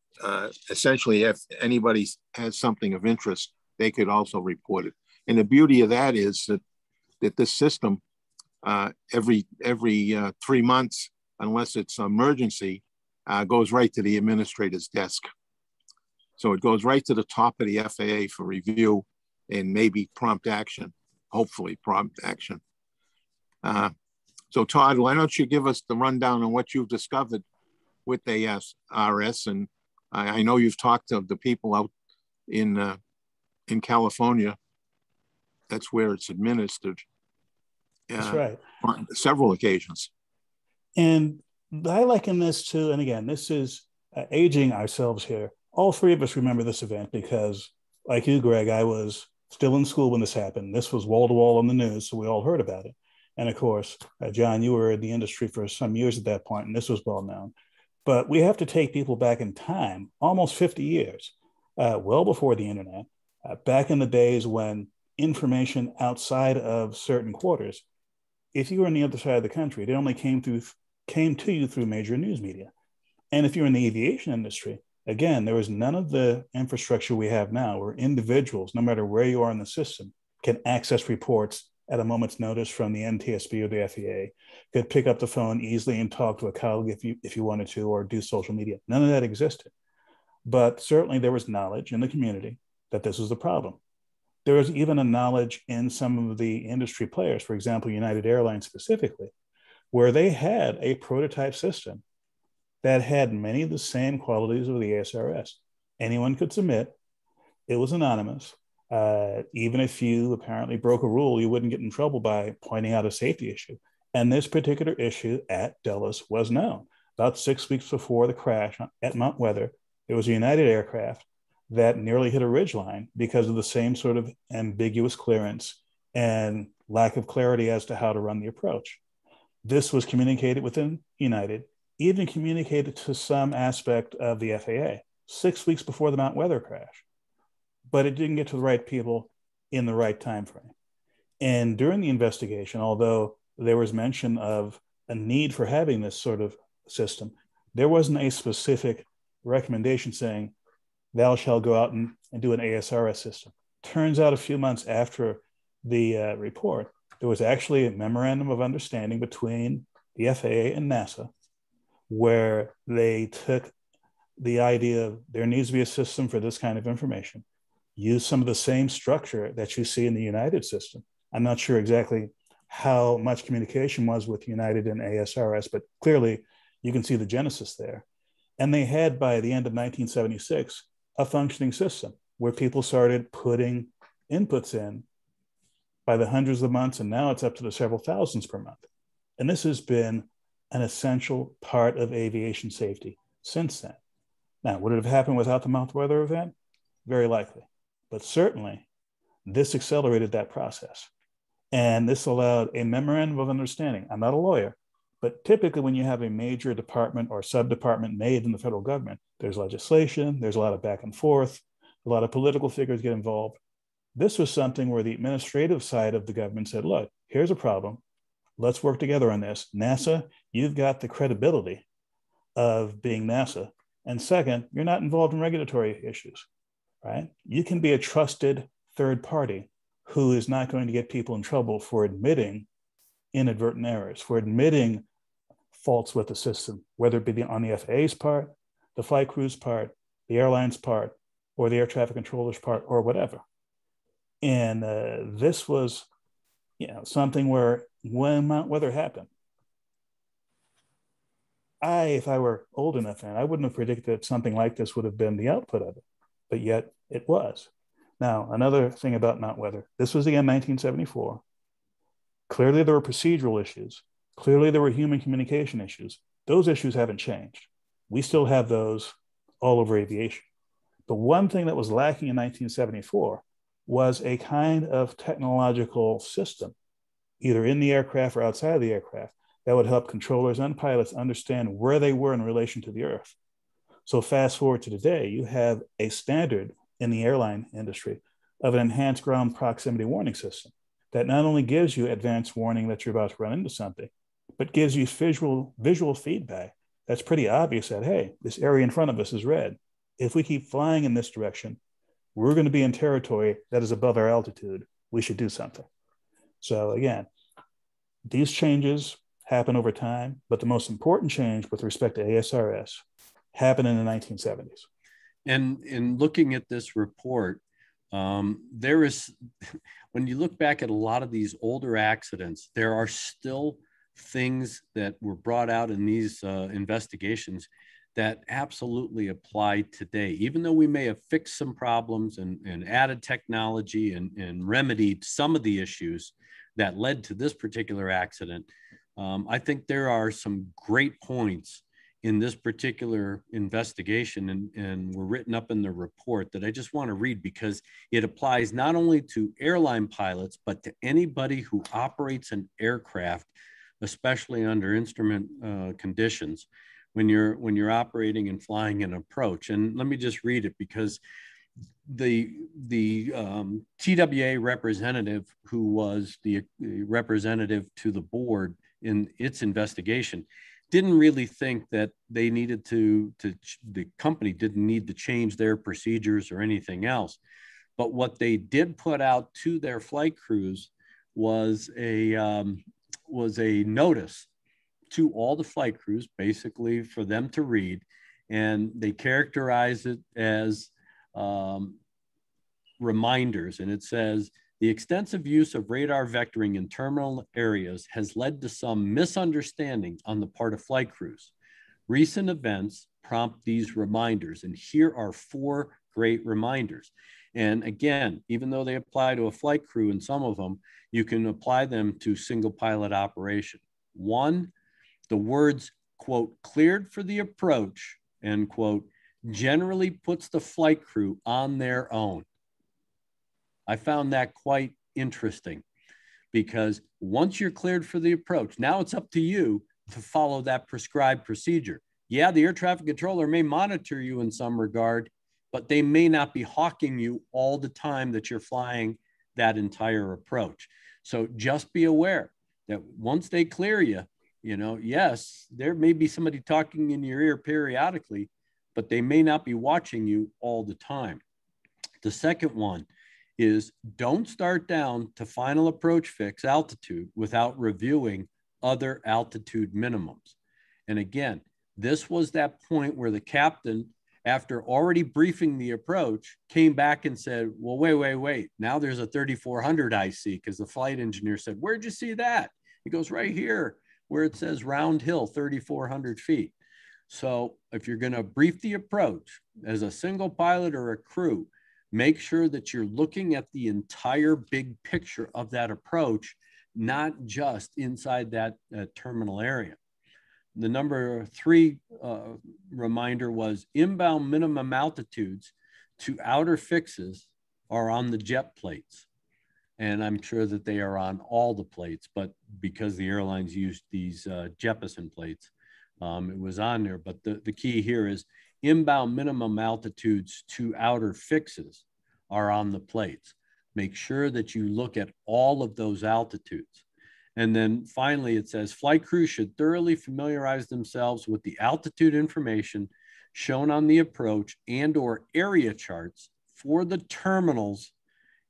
essentially if anybody has something of interest, they could also report it. And the beauty of that is that this system, every 3 months, unless it's an emergency, goes right to the administrator's desk. So it goes right to the top of the FAA for review and maybe prompt action, hopefully prompt action. So Todd, why don't you give us the rundown on what you've discovered with ASRS? And I know you've talked to the people out in California. That's where it's administered. That's right. On several occasions. And I liken this to, and again, this is aging ourselves here. All three of us remember this event because, like you, Greg, I was still in school when this happened. This was wall to wall on the news, so we all heard about it. And of course, John, you were in the industry for some years at that point, and this was well known. But we have to take people back in time, almost 50 years, well before the internet, back in the days when information outside of certain quarters, if you were on the other side of the country, it only came to you through major news media. And if you're in the aviation industry, again, there was none of the infrastructure we have now, where individuals, no matter where you are in the system, can access reports at a moment's notice from the NTSB or the FAA, could pick up the phone easily and talk to a colleague if you wanted to, or do social media. None of that existed. But certainly there was knowledge in the community that this was the problem. There was even a knowledge in some of the industry players, for example, United Airlines specifically, where they had a prototype system that had many of the same qualities of the ASRS. Anyone could submit. It was anonymous. Even if you apparently broke a rule, you wouldn't get in trouble by pointing out a safety issue. And this particular issue at Dulles was known. About 6 weeks before the crash at Mount Weather, there was a United aircraft that nearly hit a ridgeline because of the same sort of ambiguous clearance and lack of clarity as to how to run the approach. This was communicated within United, even communicated to some aspect of the FAA 6 weeks before the Mount Weather crash, but it didn't get to the right people in the right time frame. And during the investigation, although there was mention of a need for having this sort of system, there wasn't a specific recommendation saying, thou shalt go out and do an ASRS system. Turns out a few months after the report, there was actually a memorandum of understanding between the FAA and NASA, where they took the idea of there needs to be a system for this kind of information, use some of the same structure that you see in the United system. I'm not sure exactly how much communication was with United and ASRS, but clearly you can see the genesis there. And they had, by the end of 1976, a functioning system where people started putting inputs in by the hundreds of months, and now it's up to the several thousands per month. And this has been an essential part of aviation safety since then. Now, would it have happened without the Mount Weather event? Very likely. But certainly, this accelerated that process. And this allowed a memorandum of understanding. I'm not a lawyer, but typically when you have a major department or sub-department made in the federal government, there's legislation, there's a lot of back and forth, a lot of political figures get involved. This was something where the administrative side of the government said, look, here's a problem. Let's work together on this. NASA, you've got the credibility of being NASA. And second, you're not involved in regulatory issues, right? You can be a trusted third party who is not going to get people in trouble for admitting inadvertent errors, for admitting faults with the system, whether it be on the FAA's part, the flight crew's part, the airline's part, or the air traffic controller's part, or whatever. And this was, something where when Mount Weather happened, if I were old enough, and I wouldn't have predicted that something like this would have been the output of it, but yet it was. Now, another thing about Mount Weather, this was again 1974. Clearly there were procedural issues. Clearly there were human communication issues. Those issues haven't changed. We still have those all over aviation. But one thing that was lacking in 1974 was a kind of technological system, either in the aircraft or outside of the aircraft, that would help controllers and pilots understand where they were in relation to the Earth. So fast forward to today, you have a standard in the airline industry of an enhanced ground proximity warning system that not only gives you advanced warning that you're about to run into something, but gives you visual feedback that's pretty obvious that, hey, this area in front of us is red. If we keep flying in this direction, we're going to be in territory that is above our altitude. We should do something. So again, these changes happen over time, but the most important change with respect to ASRS happened in the 1970s. And in looking at this report, there is, when you look back at a lot of these older accidents, there are still things that were brought out in these investigations that absolutely apply today. Even though we may have fixed some problems and added technology and remedied some of the issues that led to this particular accident, I think there are some great points in this particular investigation and were written up in the report that I just want to read because it applies not only to airline pilots, but to anybody who operates an aircraft, especially under instrument conditions when you're operating and flying an approach. And let me just read it because the TWA representative who was the representative to the board in its investigation didn't really think that they needed the company didn't need to change their procedures or anything else. But what they did put out to their flight crews was a notice to all the flight crews, basically for them to read. And they characterize it as reminders. And it says, the extensive use of radar vectoring in terminal areas has led to some misunderstanding on the part of flight crews. Recent events prompt these reminders, and here are 4 great reminders. And again, even though they apply to a flight crew and some of them, you can apply them to single pilot operation. 1, the words, quote, cleared for the approach, end quote, generally puts the flight crew on their own. I found that quite interesting, because once you're cleared for the approach, now it's up to you to follow that prescribed procedure. Yeah, the air traffic controller may monitor you in some regard, but they may not be hawking you all the time that you're flying that entire approach. So just be aware that once they clear you, you know, yes, there may be somebody talking in your ear periodically, but they may not be watching you all the time. The second one is, don't start down to final approach fix altitude without reviewing other altitude minimums. And again, this was that point where the captain, after already briefing the approach, came back and said, well, wait, now there's a 3400 I see, because the flight engineer said, where'd you see that? He goes, right here where it says round hill, 3,400 feet. So if you're going to brief the approach as a single pilot or a crew, make sure that you're looking at the entire big picture of that approach, not just inside that terminal area. The number 3 reminder was, inbound minimum altitudes to outer fixes are on the jet plates. And I'm sure that they are on all the plates, but because the airlines used these Jeppesen plates, it was on there. But the key here is, inbound minimum altitudes to outer fixes are on the plates. Make sure that you look at all of those altitudes. And then finally, it says, flight crews should thoroughly familiarize themselves with the altitude information shown on the approach and or area charts for the terminals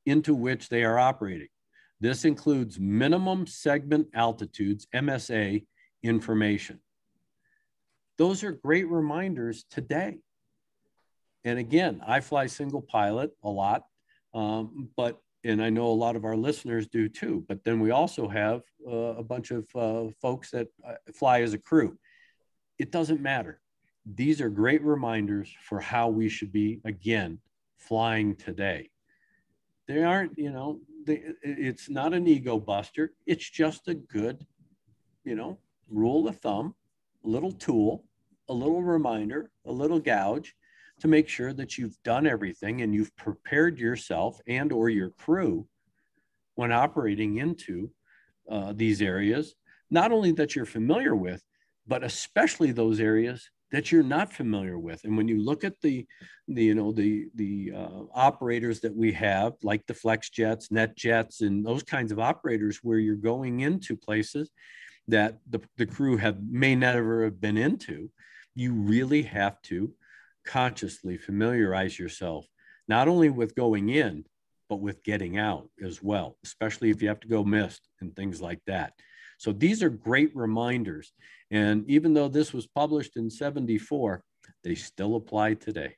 into which they are operating. This includes minimum segment altitudes, MSA information. Those are great reminders today. And again, I fly single pilot a lot, and I know a lot of our listeners do too, but then we also have a bunch of folks that fly as a crew. It doesn't matter. These are great reminders for how we should be, again, flying today. They aren't, you know, it's not an ego buster. It's just a good, you know, rule of thumb, a little tool, a little reminder, a little gouge to make sure that you've done everything and you've prepared yourself and or your crew when operating into these areas, not only that you're familiar with, but especially those areas that you're not familiar with. And when you look at the operators that we have, like the flex jets, net jets, and those kinds of operators where you're going into places that the crew may never have been into, you really have to consciously familiarize yourself, not only with going in, but with getting out as well, especially if you have to go missed and things like that. So these are great reminders. And even though this was published in '74, they still apply today.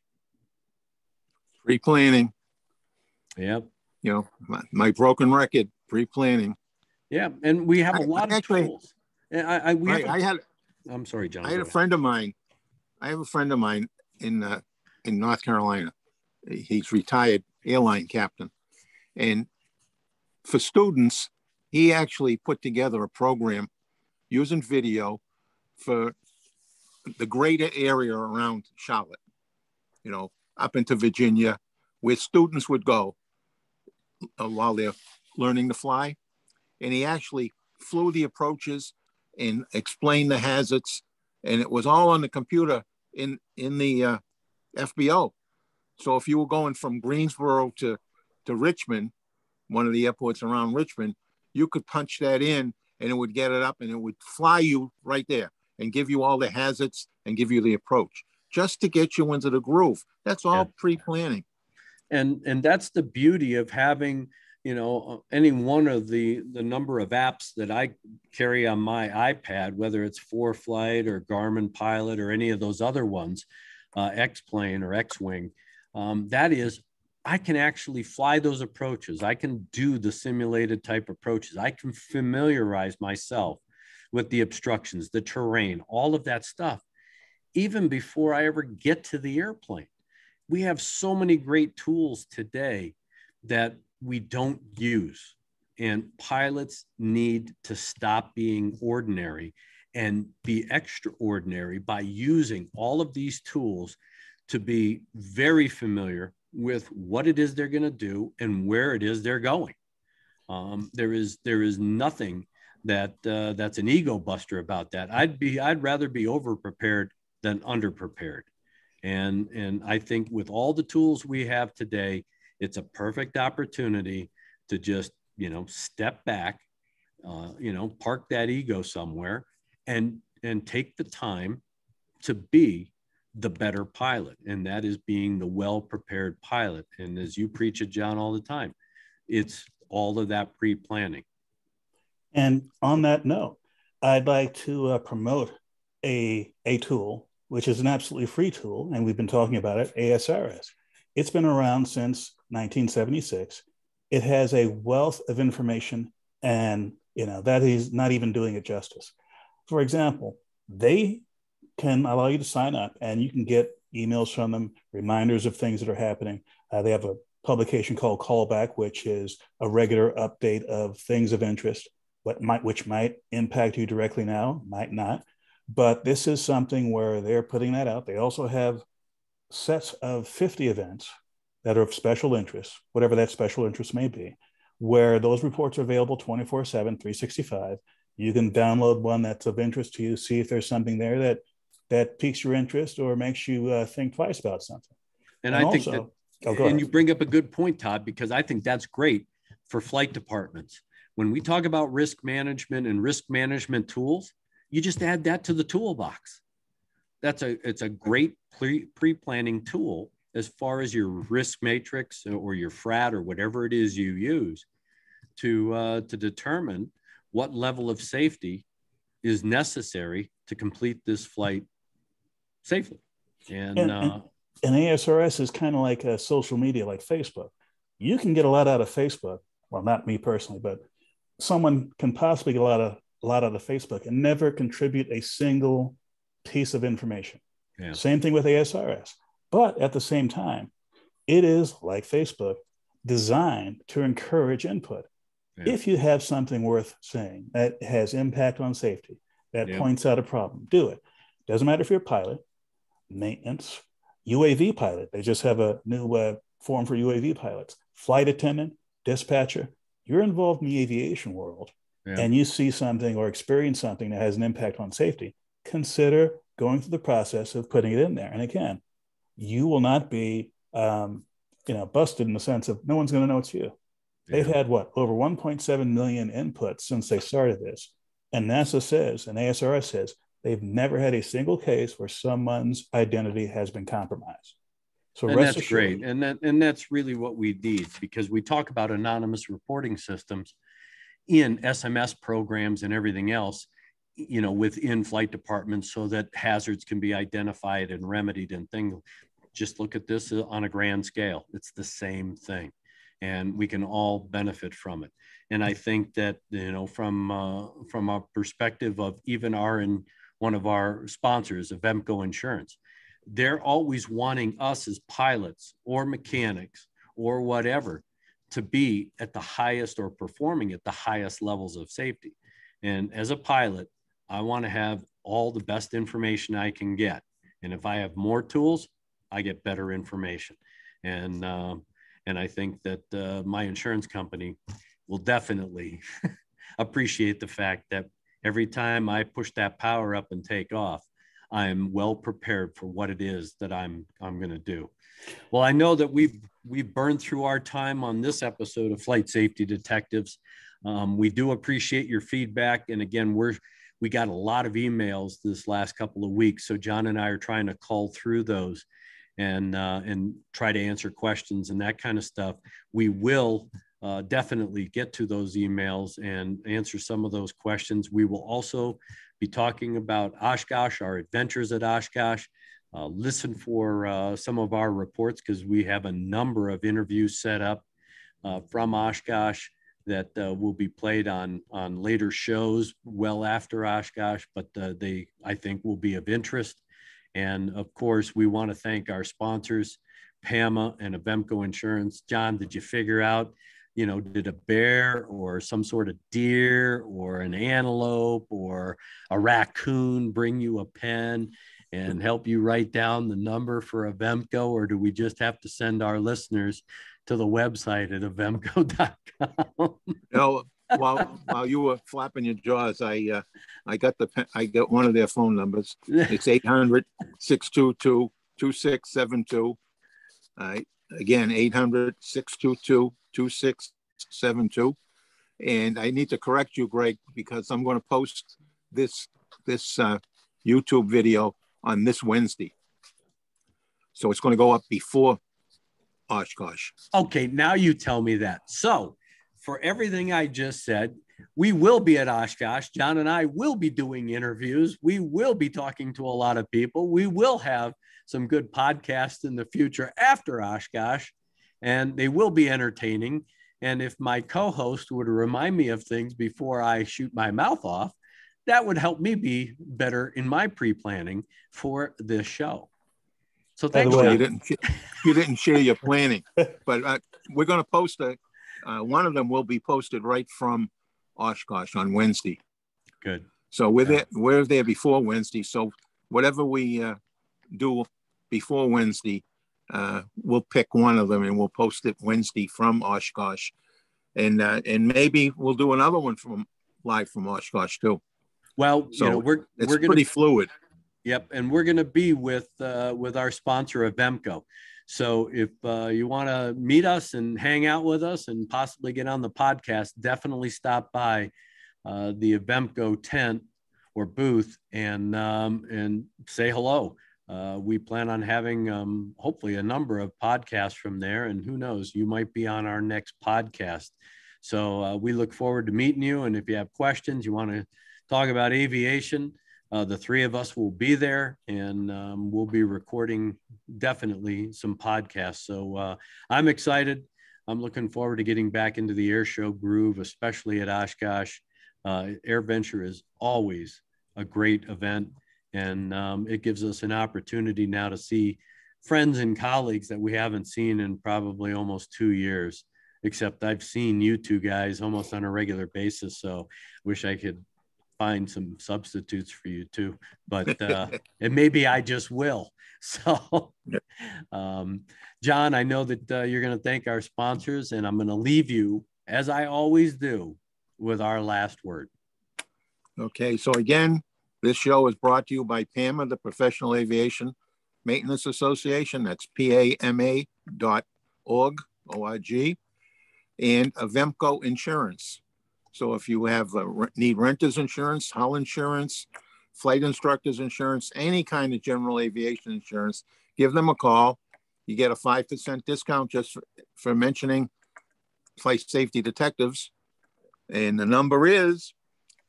Pre-planning. Yep. You know, my broken record, pre-planning. Yeah. And we have a lot of tools. I'm sorry, John. I had a friend of mine. I have a friend of mine in North Carolina. He's retired airline captain. And for students, he actually put together a program using video for the greater area around Charlotte, you know, up into Virginia, where students would go while they're learning to fly. And he actually flew the approaches and explained the hazards. And it was all on the computer in the FBO. So if you were going from Greensboro to Richmond, one of the airports around Richmond, you could punch that in and it would get it up and it would fly you right there and give you all the hazards and give you the approach just to get you into the groove. That's all pre-planning. And that's the beauty of having, you know, any one of the number of apps that I carry on my iPad, whether it's 4Flight or Garmin Pilot or any of those other ones, X-Plane or X-Wing, that is, I can actually fly those approaches. I can do the simulated type approaches. I can familiarize myself with the obstructions, the terrain, all of that stuff, even before I ever get to the airplane. We have so many great tools today that we don't use. And pilots need to stop being ordinary and be extraordinary by using all of these tools to be very familiar with what it is they're going to do and where it is they're going. There is nothing that that's an ego buster about that. I'd rather be over prepared than under prepared. And I think with all the tools we have today, it's a perfect opportunity to just, you know, step back, you know, park that ego somewhere and take the time to be the better pilot. And that is being the well-prepared pilot. And as you preach it, John, all the time, it's all of that pre-planning. And on that note, I'd like to promote a tool, which is an absolutely free tool, and we've been talking about it, ASRS. It's been around since 1976. It has a wealth of information, and you know that is not even doing it justice. For example, they can allow you to sign up, and you can get emails from them, reminders of things that are happening. They have a publication called Callback, which is a regular update of things of interest, which might impact you directly now, might not. But this is something where they're putting that out. They also have sets of 50 events that are of special interest, whatever that special interest may be, where those reports are available 24/7, 365. You can download one that's of interest to you, see if there's something there that piques your interest or makes you think twice about something. And I think that, and you bring up a good point, Todd, because I think that's great for flight departments. When we talk about risk management and risk management tools, you just add that to the toolbox. It's a great pre-planning tool as far as your risk matrix or your FRAT or whatever it is you use to determine what level of safety is necessary to complete this flight safely. And ASRS is kind of like a social media, like Facebook. You can get a lot out of Facebook. Well, not me personally, but someone can possibly get a lot out of Facebook and never contribute a single piece of information. Yeah. Same thing with ASRS. But at the same time, it is, like Facebook, designed to encourage input. Yeah. If you have something worth saying that has impact on safety, that points out a problem, do it. Doesn't matter if you're a pilot, maintenance, UAV pilot. They just have a new form for UAV pilots. Flight attendant, dispatcher. You're involved in the aviation world, and you see something or experience something that has an impact on safety, consider going through the process of putting it in there. And again, you will not be busted in the sense of no one's going to know it's you. They've had over 1.7 million inputs since they started this. And NASA says, and ASRS says, they've never had a single case where someone's identity has been compromised. So and that's assured, great. And that's really what we need, because we talk about anonymous reporting systems in SMS programs and everything else, you know, within flight departments, so that hazards can be identified and remedied and things. Just look at this on a grand scale. It's the same thing, and we can all benefit from it. And I think that, you know, from a perspective of even one of our sponsors, of Emco Insurance, they're always wanting us as pilots or mechanics or whatever to be at the highest or performing at the highest levels of safety. And as a pilot, I want to have all the best information I can get. And if I have more tools, I get better information. And I think that my insurance company will definitely appreciate the fact that every time I push that power up and take off, I'm well prepared for what it is that I'm going to do. Well, I know that we've burned through our time on this episode of Flight Safety Detectives. We do appreciate your feedback. And again, we got a lot of emails this last couple of weeks. So John and I are trying to cull through those and try to answer questions and that kind of stuff. We will definitely get to those emails and answer some of those questions. We will also be talking about Oshkosh, our adventures at Oshkosh. Listen for some of our reports, because we have a number of interviews set up from Oshkosh that will be played on later shows well after Oshkosh, but they, I think, will be of interest. And of course, we want to thank our sponsors, PAMA and Avemco Insurance. John, did you figure out, did a bear or some sort of deer or an antelope or a raccoon bring you a pen and help you write down the number for Avemco, or do we just have to send our listeners to the website at avemco.com? While you were flapping your jaws, I got one of their phone numbers. It's 800-622-2672. Again, 800-622-2672. And I need to correct you, Greg, because I'm going to post this YouTube video on this Wednesday. So it's going to go up before Oshkosh. Okay, now you tell me that. So for everything I just said, we will be at Oshkosh. John and I will be doing interviews. We will be talking to a lot of people. We will have some good podcasts in the future after Oshkosh, and they will be entertaining. And if my co-host would remind me of things before I shoot my mouth off, that would help me be better in my pre-planning for this show. So thanks. You didn't share your planning, but we're going to post one of them will be posted right from Oshkosh on Wednesday. Good. So we're there before Wednesday. So whatever we do before Wednesday, we'll pick one of them and we'll post it Wednesday from Oshkosh, and maybe we'll do another one live from Oshkosh too. Well, so it's pretty fluid. Yep, and we're going to be with our sponsor Avemco. So if you want to meet us and hang out with us and possibly get on the podcast, definitely stop by the Avemco tent or booth and say hello. We plan on having hopefully a number of podcasts from there, and who knows, you might be on our next podcast. So we look forward to meeting you. And if you have questions, you want to talk about aviation, the three of us will be there, and we'll be recording definitely some podcasts. So I'm excited. I'm looking forward to getting back into the air show groove, especially at Oshkosh. AirVenture is always a great event, and it gives us an opportunity now to see friends and colleagues that we haven't seen in probably almost 2 years, except I've seen you two guys almost on a regular basis. So wish I could find some substitutes for you too, but and maybe I just will. So John, I know that you're going to thank our sponsors, and I'm going to leave you, as I always do, with our last word. Okay, so again, this show is brought to you by PAMA, the Professional Aviation Maintenance Association. That's PAMA.org, O-R-G, and Avemco Insurance. So if you have need renter's insurance, hull insurance, flight instructor's insurance, any kind of general aviation insurance, give them a call. You get a 5% discount just for mentioning Flight Safety Detectives. And the number is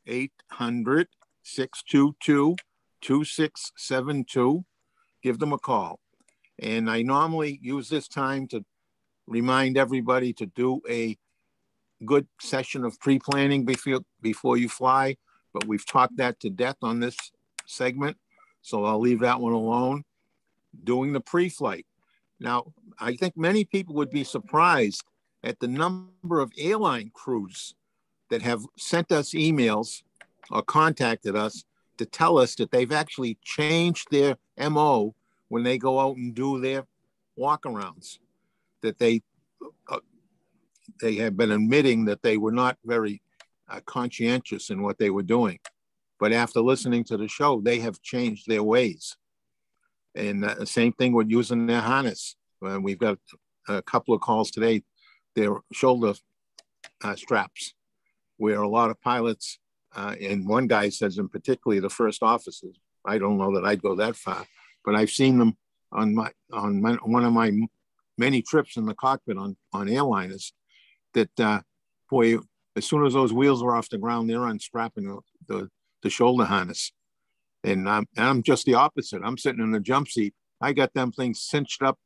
800-622-2672. Give them a call. And I normally use this time to remind everybody to do a good session of pre-planning before you fly, but we've talked that to death on this segment, so I'll leave that one alone. Doing the pre-flight. Now, I think many people would be surprised at the number of airline crews that have sent us emails or contacted us to tell us that they've actually changed their MO when they go out and do their walkarounds, that they have been admitting that they were not very conscientious in what they were doing. But after listening to the show, they have changed their ways. And the same thing with using their harness. We've got a couple of calls today, their shoulder straps, where a lot of pilots, and one guy says in particularly the first officers, I don't know that I'd go that far, but I've seen them on one of my many trips in the cockpit on airliners that, boy, as soon as those wheels are off the ground, they're unstrapping the shoulder harness. And I'm just the opposite. I'm sitting in the jump seat. I got them things cinched up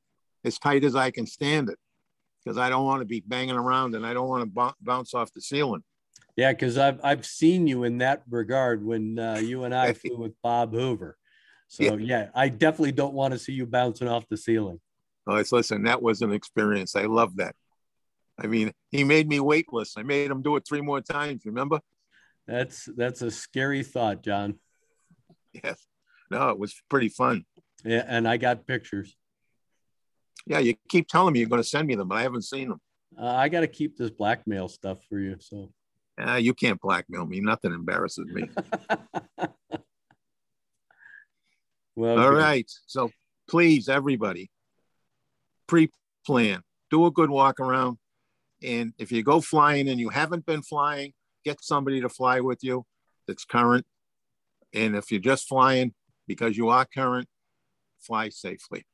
as tight as I can stand it, because I don't want to be banging around and I don't want to bounce off the ceiling. Yeah, because I've seen you in that regard when you and I flew with Bob Hoover. So yeah, I definitely don't want to see you bouncing off the ceiling. Oh, listen, that was an experience. I love that. I mean, he made me weightless. I made him do it 3 more times. Remember? That's a scary thought, John. Yes. No, it was pretty fun. Yeah, and I got pictures. Yeah, you keep telling me you're going to send me them, but I haven't seen them. I got to keep this blackmail stuff for you. So you can't blackmail me. Nothing embarrasses me. Well, all right. So please, everybody, pre-plan. Do a good walk around. And if you go flying and you haven't been flying, get somebody to fly with you that's current. And if you're just flying because you are current, fly safely.